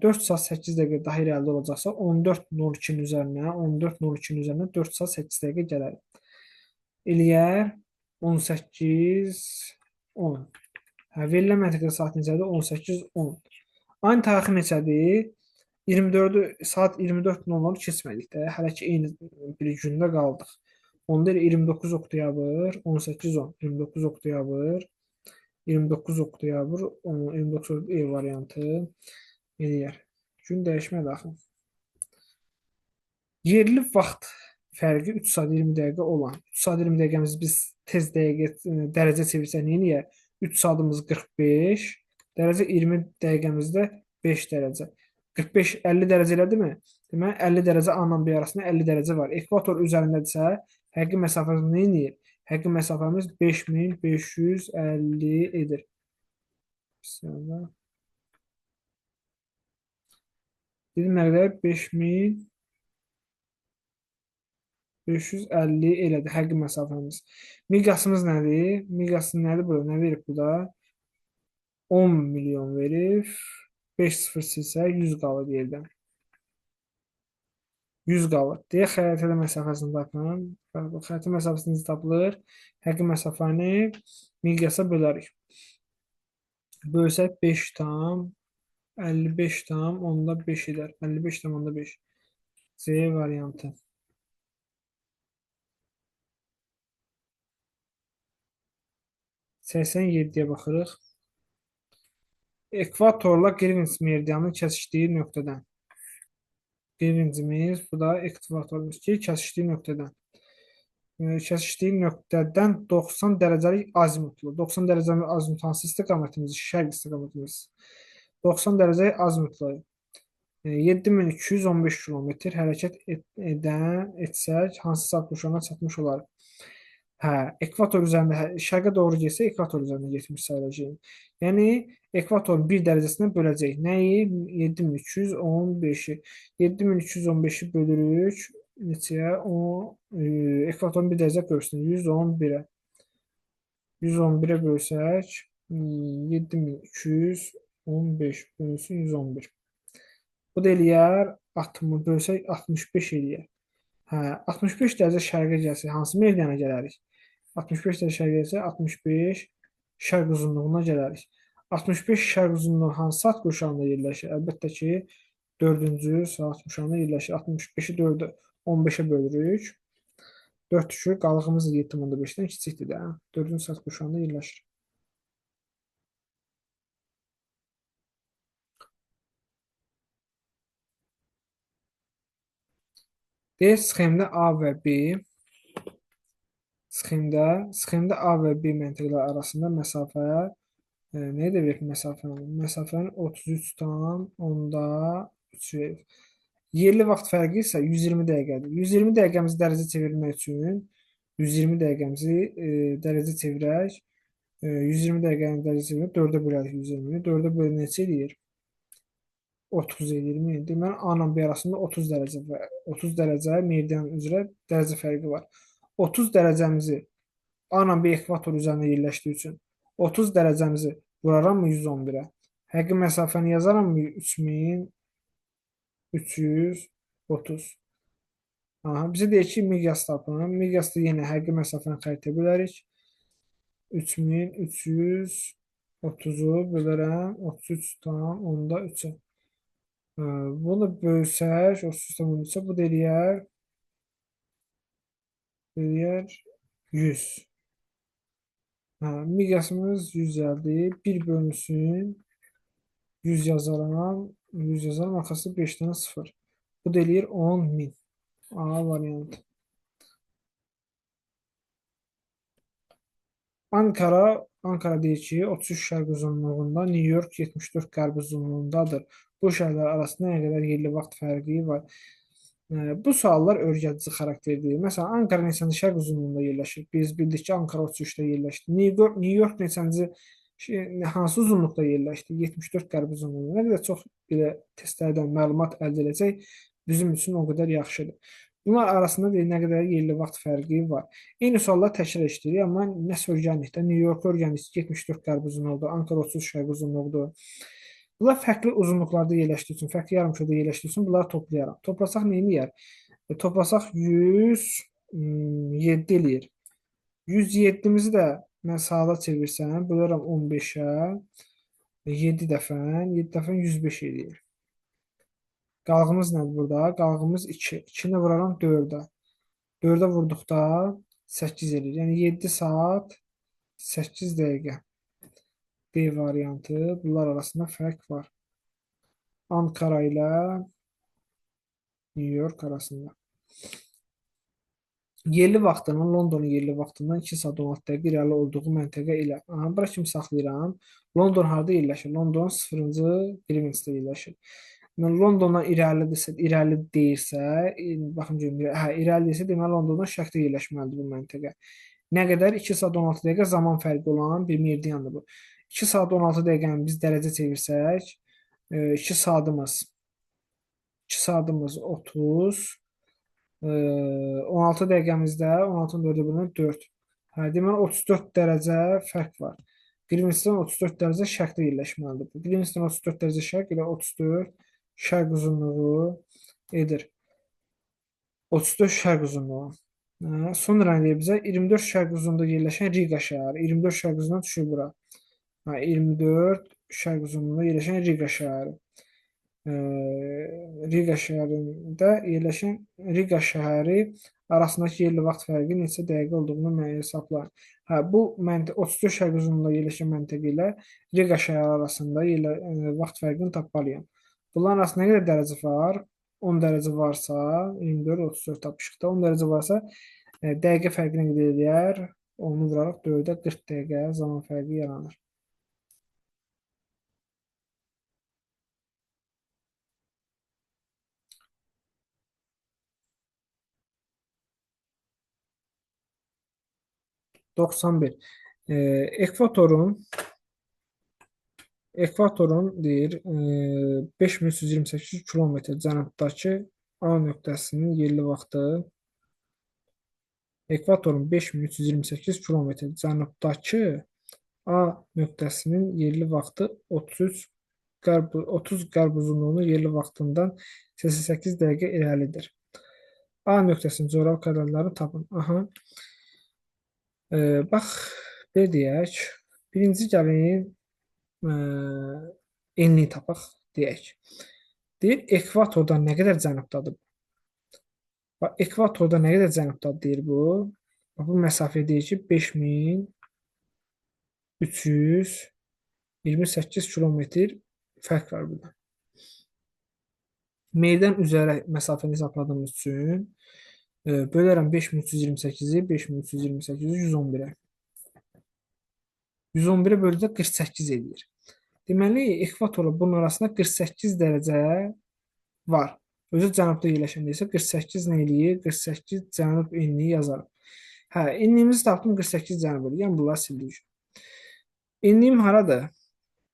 4 saat 8 dəqiqə daha irəlidə olacaqsa 14:02-nin üzərinə 14:02-nin üzərinə 4 saat 8 dəqiqə gələr. Eləyər 18 10. Verilən məntəqədə saat neçədir? 18 10. Ayın tarixi neçədir? 24-ü saat 24:00 keçmədik də. Hələ ki eyni bir gündə qaldıq. Onda 29 oktyabr 18 10. 29 oktyabr 29 oktyabr 29 E variantı eləyər. Gün dəyişmədi axı. Yerli vaxt fərqi 3 saat 20 dəqiqə olan. 3 saat 20 dəqiqəmizi biz tez dəqiqə dərəcə çevirsək nə eləyər? 3 saatımız 45, dərəcə 20 dəqiqəmiz də 5 dərəcə. 45 50 dərəcə elədimi? Deməli 50 dərəcə A ilə B arasında 50 dərəcə var. Ekvator üzərindədirsə, həqiqi məsafəmiz nə edir? Həqiqi məsafəmiz 5550 edir. Sonra dedim nə qədər? 5550 elədi həqiqi məsafəmiz. Miqyasımız nədir? Miqyası nədir burada? Nə verib burada? 10 milyon verib. 5 sıfır silsə 100 qalır yerdən. 100 qalır. Deyə xəritədə məsafəsini tapın. Xəritə məsafəsi necə tapılır? Həqiqi məsafəni miqyasa bölərik. Bölsək 5 tam 55 tam onda 5 edər. 55 tam onda 5. C variantı. 87-yə baxırıq. ekvatorla Greenwich meridianının kəsişdiyi nöqtədən. Greenwichimiz, bu da ekvatorumuz ki, kəsişdiyi nöqtədən. Kəsişdiyi nöqtədən 90 dərəcəlik azimutlu. 90 dərəcəlik azimut hansı istiqamətimiz? Şərq istiqamətimiz. 90 dərəcəlik azimutlu. 7215 kilometr hərəkət etsək, hansı saat quşağına çatmış olarıq? Hə, ekvator üzərində şərqə doğru getsə ekvator üzərində getmiş sayılacaq. Yəni ekvatorun 1 dərəcəsindən böləcək. Nəyi? 7315-i. 7315-i bölürük. Neçəyə? Ekvatorun 1 dərəcə bölsün. 111-ə. 111-ə bölsək 7215 bölsün 111. Bu da eləyər 60-ı bölsək 65 eləyər. Hə, 65 dərəcə şərqə gəlsə hansı meridiana gələrik? 65 dərəcə şərqə gəlsə 65 şərq uzunluğuna gələrik. 65 şərq uzunluğu hansı saat qurşağında yerləşir? Əlbəttə ki, 4-cü saat qurşağında yerləşir. 65-i 4-ə 15-ə bölürük. 4 düşür, qalığımız 7,5-dən kiçikdir də. 4-cü saat qurşağında yerləşir. Deyək, sxemdə A və B sxemdə A və B məntəqələri arasında məsafə nə edə verir məsafənin? Məsafənin 33,3 verir. Yerli vaxt fərqi isə 120 dəqiqədir. 120 dəqiqəmizi dərəcə çevirmək üçün 120 dəqiqəmizi dərəcə çevirək. 120 dəqiqənin dərəcə çevirək 4-ə bölərik 120-ni. 4-ə bölü neçə eləyir? 30 eləyir. Deməli, A ilə B arasında 30 dərəcə meridian üzrə dərəcə fərqi var. 30 dərəcəmizi A ilə B ekvator üzərində yerləşdiyi üçün 30 dərəcəmizi vuraram 111-ə. Həqiqi məsafəni yazaram 3330. Aha, bizə deyir ki, miqyas tapın. Miqyasda yenə həqiqi məsafəni xəritə bölərik. 3330-u bölərəm 33,3-ə. Bunu bölsək, 33,3-ə bu da eləyər 100. Miqyasımız 100 gəldi. 1 bölünsün 100 yazaram. 100 yazaram. Arxası 5 dənə 0. Bu da eləyir 10.000. A variantı. Ankara deyir ki, 33 şərq uzunluğunda, New York 74 qərb uzunluğundadır. Bu şəhərlər arasında nə qədər yerli vaxt fərqi var? Bu suallar öyrədici xarakterlidir. Məsələn, Ankara neçənci şərq uzunluğunda yerləşir? Biz bildik ki, Ankara 33-də yerləşdi. New York neçənci hansı uzunluqda yerləşdi? 74 qərb uzunluğunda. Nə qədər çox belə testlərdən məlumat əldə edəcək, bizim üçün o qədər yaxşıdır. Bunlar arasında nə qədər yerli vaxt fərqi var. Eyni suallar təkrar işləyirik, amma nəsə öyrəndik də. New York öyrəndik, 74 qərb uzunluqdur, Ankara 33 şərq uzunluqdur. Bunlar fərqli uzunluqlarda yerləşdiyi üçün, fərqli yarımkürədə yerləşdiyi üçün bunları toplayaram. Toplasaq nə eləyər? Toplasaq 107 eləyir. 107-mizi də mən saata çevirsəm, bölərəm 15-ə, 7 dəfə 105 eləyir. Qalığımız nədir burada? Qalığımız 2. 2-nə vuraram 4-ə. 4-ə vurduqda 8 eləyir. Yəni 7 saat 8 dəqiqə. D variantı. Bunlar arasında fərq var. Ankara ilə New York arasında. Yerli vaxtının Londonun yerli vaxtından 2 saat 16 dəqiqə irəli olduğu məntəqə ilə. Bura kimi saxlayıram. London harada yerləşir? London 0-cı Greenwichdə yerləşir. Londondan irəli deyirsə, baxın görün, irəli deyirsə, deməli Londondan şərqdə yerləşməlidir bu məntəqə. Nə qədər? 2 saat 16 dəqiqə zaman fərqi olan bir meridiandır bu. 2 saat 16 dəqiqəni biz dərəcə çevirsək, 2 saatımız 30, 16 dəqiqəmizdə 16-nın 4-ə bölünür 4. Deməli 34 dərəcə fərq var. Greenwichdən 34 dərəcə şərqdə yerləşməlidir. Greenwichdən 34 dərəcə şərq ilə 34 şərq uzunluğu edir. 34 şərq uzunluğu. Sonra nə deyir bizə? 24 şərq uzunluğunda yerləşən Riga şəhəri. 24 şərq uzunluğuna düşür bura. 24 şərq uzunluğunda yerləşən Riga şəhəri. Riga şəhərində yerləşən Riga şəhəri arasındakı yerli vaxt fərqi neçə dəqiqə olduğunu müəyyən hesablayın. Hə, bu məntəq 34 şərq uzunluğunda yerləşən məntəqə ilə Riqa şəhəri arasında vaxt fərqini tapmalıyam. Bunların arasında nə qədər dərəcə var? 10 dərəcə varsa, 24, 34 tapışıqda 10 dərəcə varsa, dəqiqə fərqinə qədər eləyər. Onu vuraraq 4-ə 40 dəqiqə zaman fərqi yaranır. 91. E, ekvatorun ekvatorun deyir 5328 kilometr cənubdakı A nöqtəsinin yerli vaxtı ekvatorun 5328 kilometr cənubdakı A nöqtəsinin yerli vaxtı 30 qərb uzunluğunun yerli vaxtından 88 dəqiqə irəlidir. A nöqtəsinin coğrafi koordinatlarını tapın. Aha. Bax, belə deyək. Birinci gəlin enliyi tapaq deyək. Deyir, ekvatordan nə qədər cənubdadır? Bax, ekvatorda nə qədər cənubdadır deyir bu. Bax, bu məsafə deyir ki, 5328 kilometr fərq var burada. Meydən üzərə məsafəni hesabladığımız üçün bölərəm 5328-i 5328-i 111-ə. 111-ə bölündə 48 edir. Deməli, ekvatorla bunun arasında 48 dərəcə var. Özü cənubda yerləşəndə isə 48 nə eləyir? 48 cənub enliyi yazarım. Hə, enliyimizi tapdım 48 cənub eləyir. Yəni bunları sildik. Enliyim haradır?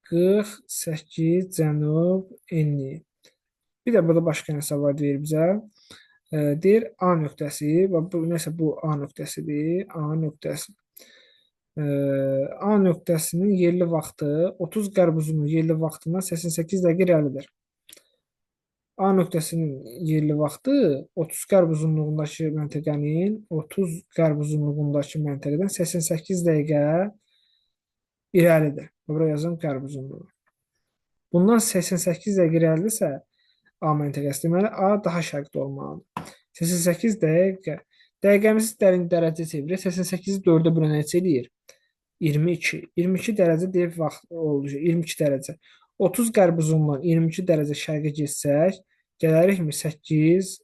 48 cənub enliyi. Bir də burada başqa nəsə var deyir bizə. Deyir A nöqtəsi, nəsə bu A nöqtəsidir. A nöqtəsi. A nöqtəsinin yerli vaxtı 30 qərb uzunluğu yerli vaxtından 88 dəqiqə irəlidir. A nöqtəsinin yerli vaxtı 30 qərb uzunluğundakı məntəqənin 30 qərb uzunluğundakı məntəqədən 88 dəqiqə irəlidir. Bura yazın qərb uzunluğu. Bundan 88 dəqiqə irəlidirsə A məntəqəsi deməli A daha şərqdə olmalıdır. 88 dəqiqə. Dəqiqəmizi dərəcə çevirir. 88-i 4-ə bölən neçə eləyir? 22. 22 dərəcə deyib vaxt oldu. 22 dərəcə. 30 qərb uzunluğundan 22 dərəcə şərqə getsək, gələrikmi 8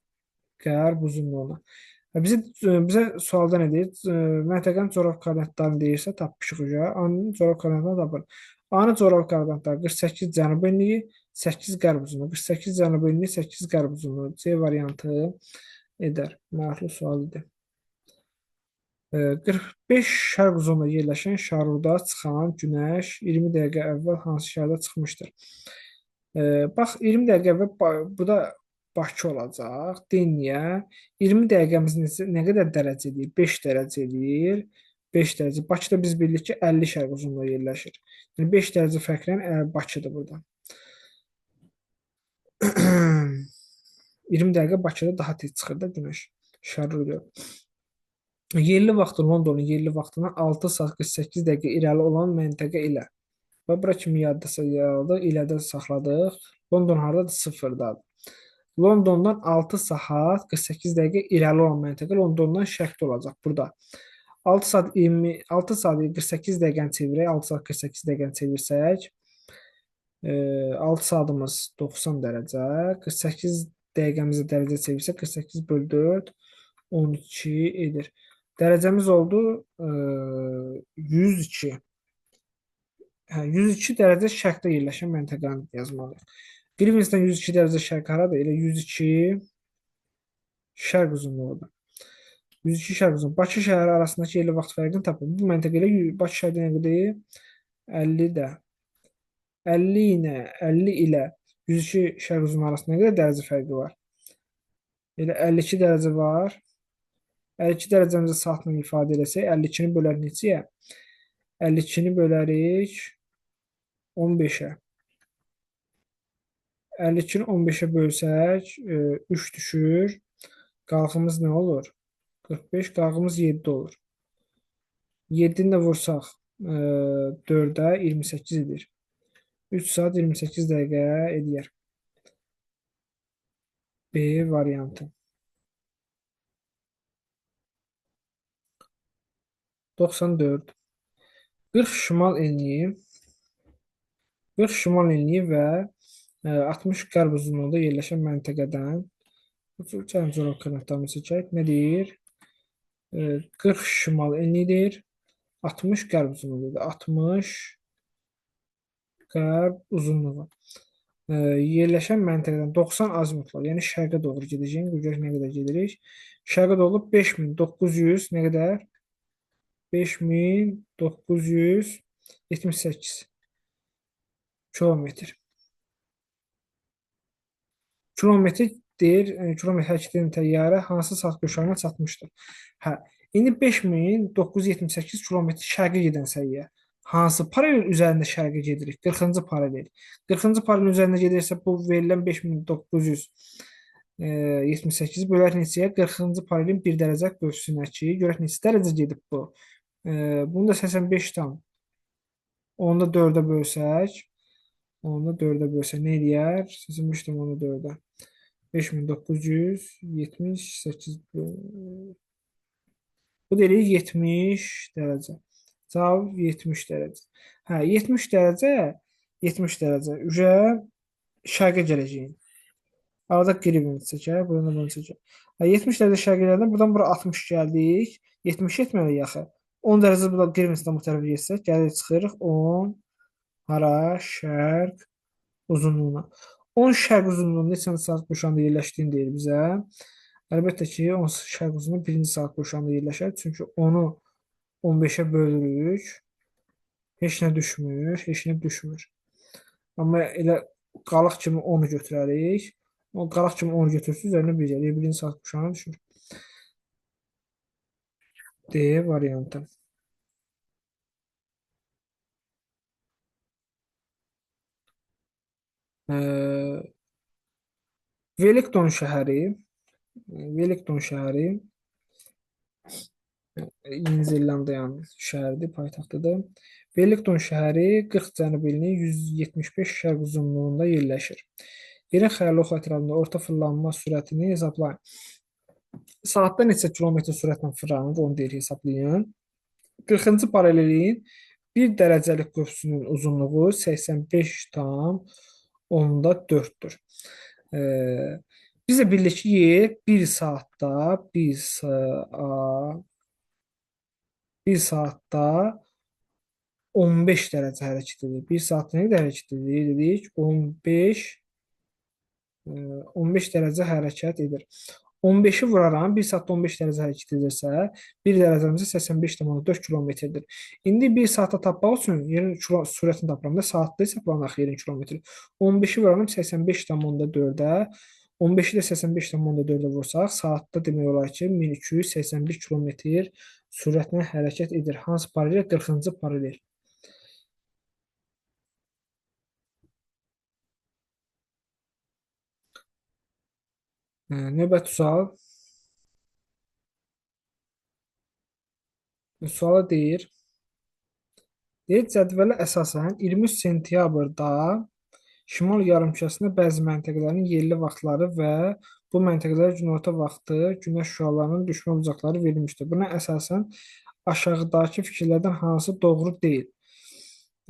qərb uzunluğuna. Bizə sualda nə deyir? Məntəqənin coğrafi koordinatlarını deyirsə tapmışıq uca. A-nın coğrafi koordinatlarını tapır. A-nın coğrafi koordinatları 48 cənub enliyi, 8 qərb uzunluğu. 48 cənub enliyi, 8 qərb uzunluğu. C variantı edər. Maraqlı sual idi. 45 şərq uzunluğunda yerləşən şarurda çıxan günəş 20 dəqiqə əvvəl hansı şəhərdə çıxmışdır? Bax, 20 dəqiqə əvvəl bu da Bakı olacaq. Deniyə 20 dəqiqəmiz nə qədər dərəcə edir? 5 dərəcə edir. 5 dərəcə. Bakıda biz bildik ki, 50 şərq uzunluğu yerləşir. Yəni 5 dərəcə fərqlən Bakıdır burada. 20 dəqiqə Bakıda daha tez çıxır da günəş. Şarurda. Yerli vaxtı Londonun yerli vaxtından 6 saat 48 dəqiqə irəli olan məntəqə ilə. Və bura kimi yadda ilədə saxladıq. London haradadır? Sıfırdadır. Londondan 6 saat 48 dəqiqə irəli olan məntəqə Londondan şərqdə olacaq burada. 6 saat 26 saat 48 dəqiqəni çevirək, 6 saat 48 dəqiqəni çevirsək, 6 saatımız 90 dərəcə, 48 dəqiqəmizi dərəcə çevirsək 48 bölü 4 12 edir. Dərəcəmiz oldu 102. Hə, 102 dərəcə şərqdə yerləşən məntəqəni yazmalıyıq. Greenwich'dən 102 dərəcə şərq haradır? Elə 102 şərq uzunluğudur. 102 şərq uzunluğu. Bakı şəhəri arasındakı yerli vaxt fərqini tapın. Bu məntəqə ilə Bakı şəhəri nə qədər? 50-də. 50 ilə 102 şərq uzunluğu arasında nə qədər dərəcə fərqi var? Elə 52 dərəcə var. 52 dərəcəmizi saatla ifadə etsək, 52-ni bölərik neçəyə? 52-ni bölərik 15-ə. 52-ni 15-ə bölsək 3 düşür. Qalxımız nə olur? 45, qalxımız 7 olur. 7-ni də vursaq 4-ə 28 edir. 3 saat 28 dəqiqə edir. B variantı. 94. 40 şimal enliyi, 40 şimal enliyi və 60 qərb uzunluğunda yerləşən məntəqədən gəlin coğrafi koordinatlarımızı çəkək. Nə deyir? 40 şimal enlidir. 60 qərb uzunluğudur. 60 qərb uzunluğu. Yerləşən məntəqədən 90 azimutla, yəni şərqə doğru gedəcəyik. Görək nə qədər gedirik. Şərqə doğru 5900 nə qədər? 5978 kilometr. Kilometr deyir, kilometr hərəkət edən təyyarə hansı saat qurşağına çatmışdır? Hə, indi 5978 kilometr şərqə gedən səyyyə. Hansı paralel üzərində şərqə gedirik? 40-cı paralel. 40-cı paralel üzərində gedirsə bu verilən 5978 bölər neçəyə? 40-cı paralelin 1 dərəcə ölçüsünəki. Görək neçə dərəcə gedib bu? Bunu da 85 tam. Onu da 4-ə bölsək. Onu da 4-ə bölsək nə eləyər? 85 tam onu 4-ə. 5978 bu deyirik 70 dərəcə. Cavab 70 dərəcə. Hə, 70 dərəcə, 70 dərəcə. Üzə şərqə gələcəyin. Arada qrivini çəkək, buradan bunu çəkək. Hə, 70 dərəcə şərqə gəldən, buradan bura 60 gəldik. 70 etməliyik axı. 10 dərəcə burada qrivinindən bu tərəfə geçsək, gəlir çıxırıq 10 hara şərq uzunluğuna. 10 şərq uzunluğunda neçə saat qurşağında yerləşdiyini deyir bizə. Əlbəttə ki, 10 şərq uzunluğu 1-ci saat qurşağında yerləşər. Çünki onu 15-ə bölürük. Heç nə düşmür, heç nə düşmür. Amma elə qalıq kimi 10-u götürərik. O qalıq kimi 10-u götürsün, üzərinə 1 gəlir. 1-ci saat qurşağına düşür. D variantı. Wellington şəhəri, Wellington şəhəri Yeni Zelandiyanın şəhəridir, paytaxtıdır. Wellington şəhəri 40 cənub ilinin 175 şərq uzunluğunda yerləşir. Yerin xəyali ox ətrafında orta fırlanma sürətini hesablayın. Saatda neçə kilometr sürətlə fırlanır, onu deyir hesablayın. 40-cı paralelin 1 dərəcəlik qövsünün uzunluğu 85,4-dür. Bizə bildik ki, 1 saatda 15 dərəcə hərəkət edir. 1 saatda nə qədər hərəkət edir? Dedik 15 dərəcə hərəkət edir. 15-i vuraram, 1 saatda 15 dərəcə hərəkət edirsə, 1 dərəcəmizə 85,4 kilometrdir. İndi 1 saatda tapmaq üçün yerin sürətini tapıram da, saatda hesablanaq yerin kilometri. 15-i vuraram 85,4-ə, 15-i də 85,4-ə vursaq, saatda demək olar ki, 1281 kilometr sürətlə hərəkət edir. Hansı paralel? 40-cı paralel. Növbəti sual. Suala deyir, cədvələ əsasən 23 sentyabrda Şimal yarımkürəsində bəzi məntəqələrin yerli vaxtları və bu məntəqələrə günorta vaxtı günəş şüalarının düşmə bucaqları verilmişdir. Buna əsasən aşağıdakı fikirlərdən hansı doğru deyil?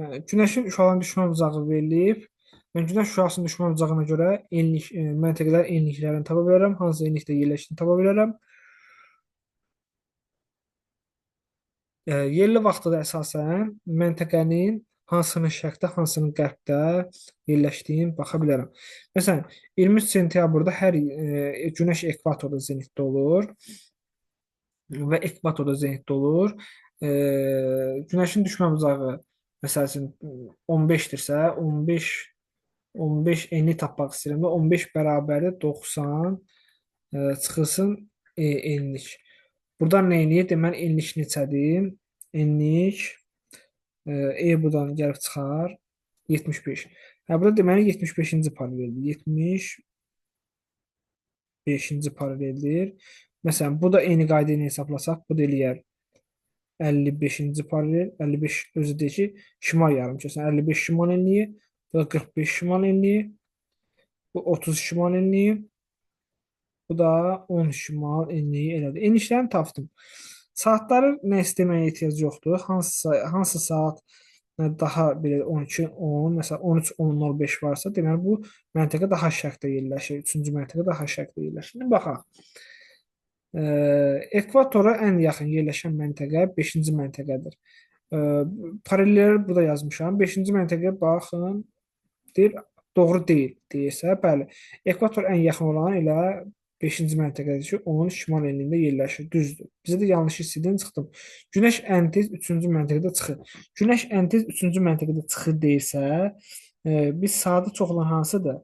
Yəni, günəşin şüalarının düşmə bucağı verilib. Mən günəş şüasının düşmə bucağına görə məntəqələr enliklərini tapa bilərəm. Hansı enlikdə yerləşdiyini tapa bilərəm. Yerli vaxtda da əsasən məntəqənin hansının şərqdə, hansının qərbdə yerləşdiyini baxa bilərəm. Məsələn, 23 sentyabrda hər günəş ekvatorda zenitdə olur və ekvatorda zenitdə olur. Günəşin düşmə bucağı məsələn 15-dirsə, 15 enli tapmaq istəyirəm də 15 bərabərdir 90 çıxılsın enlik. Buradan nə eləyir? Deməli, enlik neçədir? Enlik buradan gəlib çıxar 75. Hə, burada deməli 75-ci paraleldir. 75-ci paraleldir. Məsələn, bu da eyni qayda ilə hesablasaq, bu da eləyər 55-ci paralel, 55 özü deyir ki, şimal yarımkürəsinin 55 şimal enliyi, bu da 45 şimal enliyi, bu 30 şimal enliyi, bu da 10 şimal enliyi elədir. Enliklərini tapdım. Saatları nə istəməyə ehtiyac yoxdur. Hansı saat daha belə 12:10, məsələn 13:10:05 varsa, deməli bu məntəqə daha şərqdə yerləşir. Üçüncü məntəqə daha şərqdə yerləşir. İndi baxaq. Ekvatora ən yaxın yerləşən məntəqə 5-ci məntəqədir. Ə, Paralelləri burada yazmışam. 5-ci məntəqəyə baxın. Deyir, doğru deyil deyirsə, bəli. Ekvator ən yaxın olan elə 5-ci məntəqədir ki, onun şimal enliyində yerləşir. Düzdür. Bizə də yanlış hissədən çıxdım. Günəş ən tez 3-cü məntəqədə çıxır. Günəş ən tez 3-cü məntəqədə çıxır deyirsə, biz saatı çox olan hansıdır?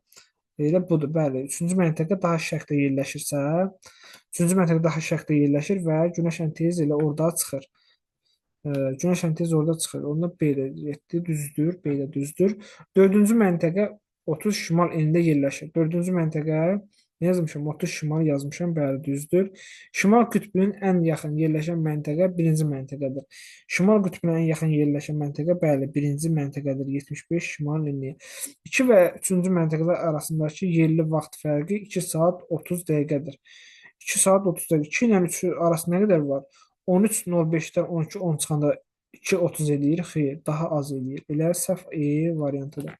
Elə budur, bəli. 3-cü məntəqə daha şərqdə yerləşirsə, 3-cü məntəqə daha şərqdə yerləşir və Günəş ən tez elə orada çıxır. Günəş tez orada çıxır. Onda B də 7 düzdür, B də düzdür. Dördüncü məntəqə 30 şimal enində yerləşir. Dördüncü məntəqə nə yazmışam? 30 şimal yazmışam, bəli düzdür. Şimal qütbünün ən yaxın yerləşən məntəqə birinci məntəqədir. Şimal qütbünə ən yaxın yerləşən məntəqə, bəli, birinci məntəqədir. 75 şimal enliyi. 2 və 3-cü məntəqələr arasındakı yerli vaxt fərqi 2 saat 30 dəqiqədir. 2 saat 30 dəqiqə. 2 ilə 3 arasında nə qədər var? 13:05-dən 12:10 çıxanda 2:30 eləyir. Xeyr, daha az eləyir. Elə səhv E variantıdır.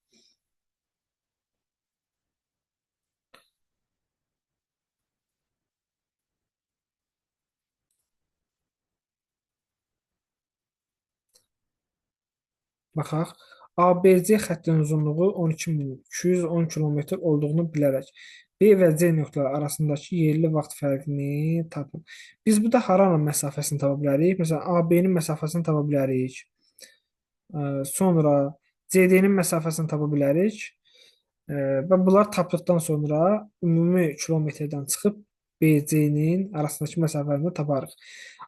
Baxaq. ABC xəttinin uzunluğu 12.210 kilometr olduğunu bilərək B və C nöqtələri arasındakı yerli vaxt fərqini tapın. Biz burada haranın məsafəsini tapa bilərik? Məsələn, AB-nin məsafəsini tapa bilərik. Sonra CD-nin məsafəsini tapa bilərik. Və bunları tapdıqdan sonra ümumi kilometrdən çıxıb BC-nin arasındakı məsafəni taparıq.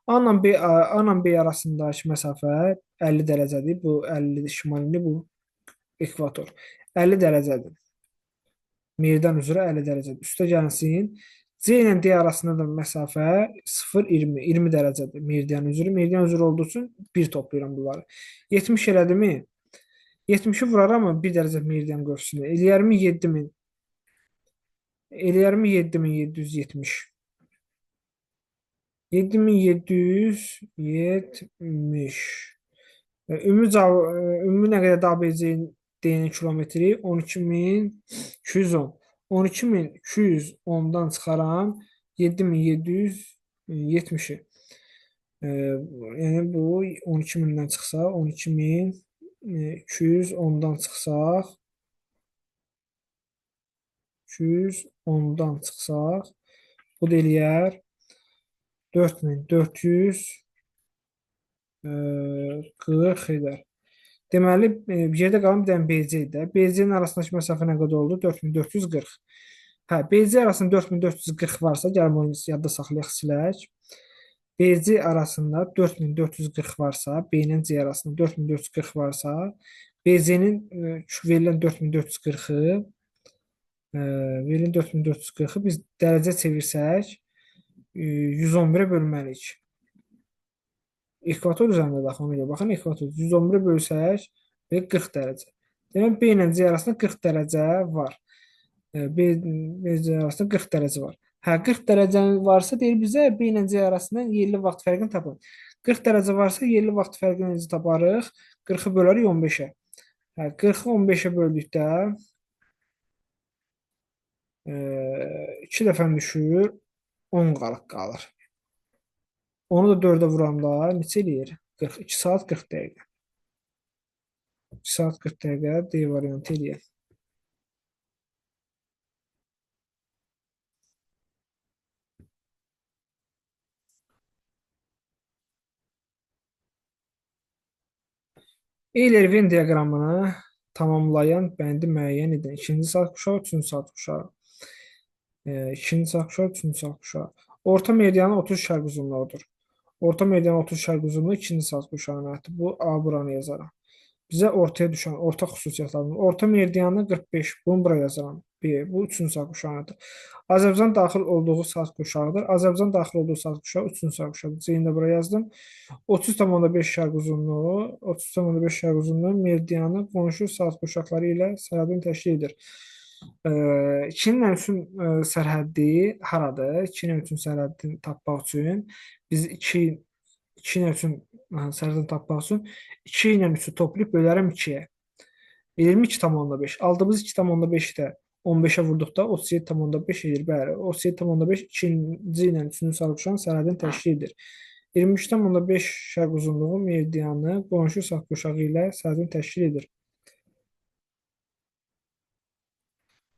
A ilə B arasındakı məsafə 50 dərəcədir. Bu 50 şimalini, bu ekvator. 50 dərəcədir. Meydan üzrə 50 dərəcədir. Üstə gəlsin. C ilə D arasında da məsafə 0-20, 20 dərəcədir. Meridian üzrə. Meridian üzrə olduğu üçün 1 toplayıram bunları. 70 elədimi? 70-i vuraram mı 1 dərəcə meridian qövsünə? Eləyərmi 7000? Eləyərmi 7770? 7770. Ümumi nə qədər ABC-nin kilometri? 12210. 12210-dan çıxaram 7770-i. Yəni bu 12000-dən çıxsa 12210-dan çıxsaq 210-dan çıxsaq bu da eləyər 4440 edər. Deməli, yerdə qalan bir dənə BC-də. BC-nin arasındakı məsafə nə qədər oldu? 4440. Hə, BC arasında 4440 varsa, gəlin bunu yadda saxlayaq, silək. BC arasında 4440 varsa, B ilə C arasında 4440 varsa, BC-nin verilən 4440-ı biz dərəcə çevirsək 111-ə bölməliyik. Ekvator üzərində də ona görə baxın, ekvator 111-ə bölsək və 40 dərəcə. Demək B ilə C arasında 40 dərəcə var. B C arasında 40 dərəcə var. Hə, 40 dərəcə varsa deyir bizə B ilə C arasında yerli vaxt fərqini tapın. 40 dərəcə varsa yerli vaxt fərqini necə taparıq? 40-ı bölərik 15-ə. Hə, 40-ı 15-ə böldükdə 2 dəfə düşür, 10 qalır. Onu da 4-ə vuranda neçə eləyir? 42 saat 40 dəqiqə. 2 saat 40 dəqiqə D variantı eləyir. Euler-Venn diaqramını tamamlayan bəndi müəyyən edin. İkinci saat kuşağı, üçüncü saat kuşağı. İkinci saat kuşağı, üçüncü saat kuşağı. Orta meridianı 30 şərq uzunluğudur. Orta meridianı 30 şərq uzunluğu ikinci saat kuşağına aiddir. Bu A buranı yazaram. Bizə ortaya düşən orta xüsusiyyətlərdir. Orta meridianı 45. Bunu bura yazaram. B. Bu 3-cü saat kuşağıdır. Azərbaycan daxil olduğu saat kuşağıdır. Azərbaycan daxil olduğu saat kuşağı 3-cü saat kuşağıdır. C-ni də bura yazdım. 30,5 şərq uzunluğu, 30,5 şərq uzunluğu meridianı qonşu saat kuşaqları ilə sərhədini təşkil edir. 2-nin 3-ün sərhəddi haradır? 2-nin 3-ün sərhəddini tapmaq üçün biz 2 2 ilə 3-ün sərhədini tapmaq üçün 2 ilə 3-ü toplayıb bölərəm 2-yə. 22,5. Aldığımız 2,5 də 15-ə vurduqda 37,5 edir. Bəli, 37,5 ikinci ilə üçüncü sarıquşağın sərhədini təşkil edir. 23,5 şərq uzunluğu meridianı qonşu sarıquşağı ilə sərhədini təşkil edir.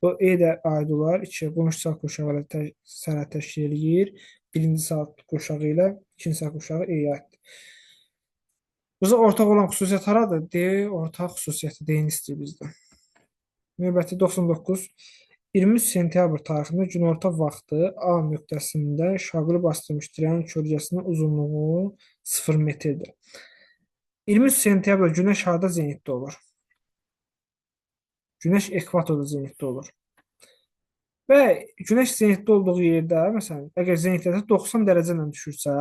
Bu E də aid olar. 2 qonşu sarıquşağı ilə sərhəd təşkil edir. Birinci sarıquşağı ilə ikinci sarıquşağı E-yə aiddir. Bizə ortaq olan xüsusiyyət haradır? D ortaq xüsusiyyəti D-ni istəyir bizdən. Növbəti 99. 23 sentyabr tarixində günorta vaxtı A nöqtəsində şaquli bastırmış dirəyin kölgəsinin uzunluğu 0 metrdir. 23 sentyabr günəş harda zenitdə olur? Günəş ekvatorda zenitdə olur. Və günəş zenitdə olduğu yerdə, məsələn, əgər zenitdə 90 dərəcə ilə düşürsə,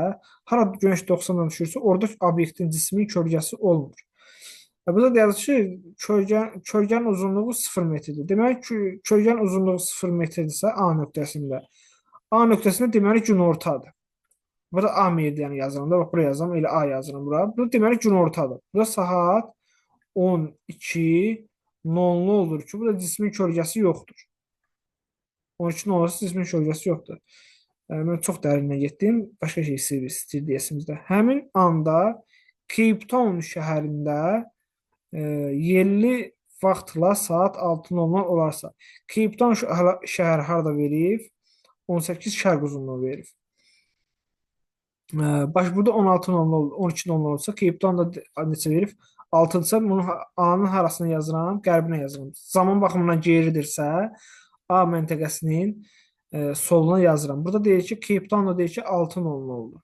hara günəş 90 ilə düşürsə, orada obyektin cismin kölgəsi olmur. Burada deyilir ki, kölgənin uzunluğu 0 metrdir. Deməli ki, kölgənin uzunluğu 0 metrdirsə A nöqtəsində. A nöqtəsində deməli günortadır. Burada A meridianı yazıram da, bax buraya yazıram, elə A yazıram bura. Bu deməli günortadır. Burada saat 12:00 olur ki, burada cismin kölgəsi yoxdur. 12 olursa cismin kölgəsi yoxdur. Mən çox dərinə getdim. Başqa şey istir deyisimizdə. Həmin anda Cape Town şəhərində yerli vaxtla saat 6:00 olarsa, Cape Town şəhəri harda verib? 18 şərq uzunluğu verib. Baş burada 16:00, 12:00 olsa, Cape Town da neçə verib? 6-dırsa, bunu A-nın harasına yazıram? Qərbinə yazıram. Zaman baxımından geridirsə, A məntəqəsinin soluna yazıram. Burada deyir ki, Cape Town-da deyir ki, 6:00 oldu.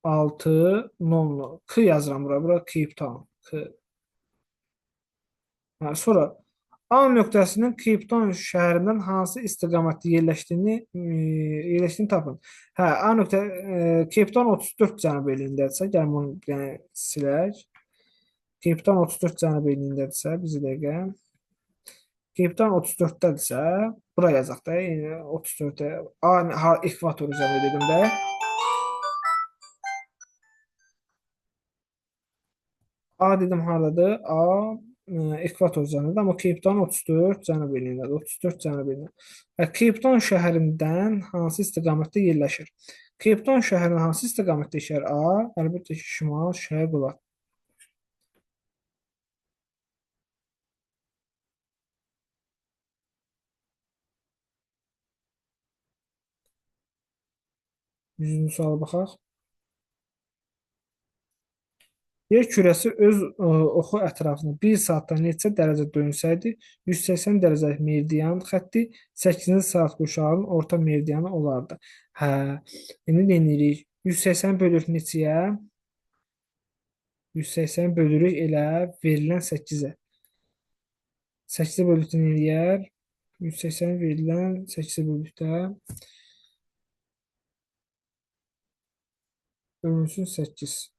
6:00. K yazıram bura. Bura Cape Town. K. Sonra A nöqtəsinin Cape Town şəhərindən hansı istiqamətdə yerləşdiyini tapın. A nöqtə Cape Town 34 cənub eliyindədirsə, gəlin bunu silək. Cape Town 34 cənub eliyindədirsə, bir dəqiqə. Cape Town 34-dədirsə, bura yazaq da, 34-də A ekvator üzərində dedim də. A dedim haradadır? A ekvator üzərindədir, amma Cape Town 34 cənub eliyindədir. 34 cənub eliyindədir. Cape Town şəhərindən hansı istiqamətdə yerləşir? Cape Town şəhərindən hansı istiqamətdə yerləşir? A, əlbəttə ki, şimal, şərq olar. Yüzüncü suala baxaq. Yer kürəsi öz oxu ətrafında 1 saatda neçə dərəcə dönsəydi, 180 dərəcəlik meridian xətti 8-ci saat quşağının orta meridianı olardı. İndi deyirik, 180 bölürük neçəyə? 180 bölürük elə verilən 8-ə. 8-ə bölükdə nə eləyər? 180 verilən 8-ə bölükdə bölünsün 8.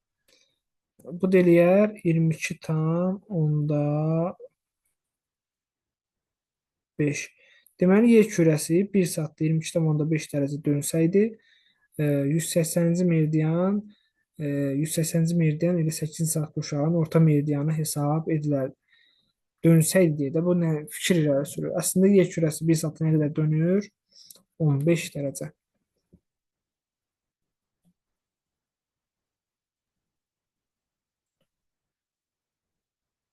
Bu eləyər 22,5. Deməli, yer kürəsi 1 saatda 22,5 dərəcə dönsəydi, 180-ci meridian ilə 8 saat quşağının orta meridianı hesab edilərdi. Dönsəydi deyə də bu nə fikir irəli sürür. Əslində yer kürəsi 1 saatda nə qədər dönür? 15 dərəcə.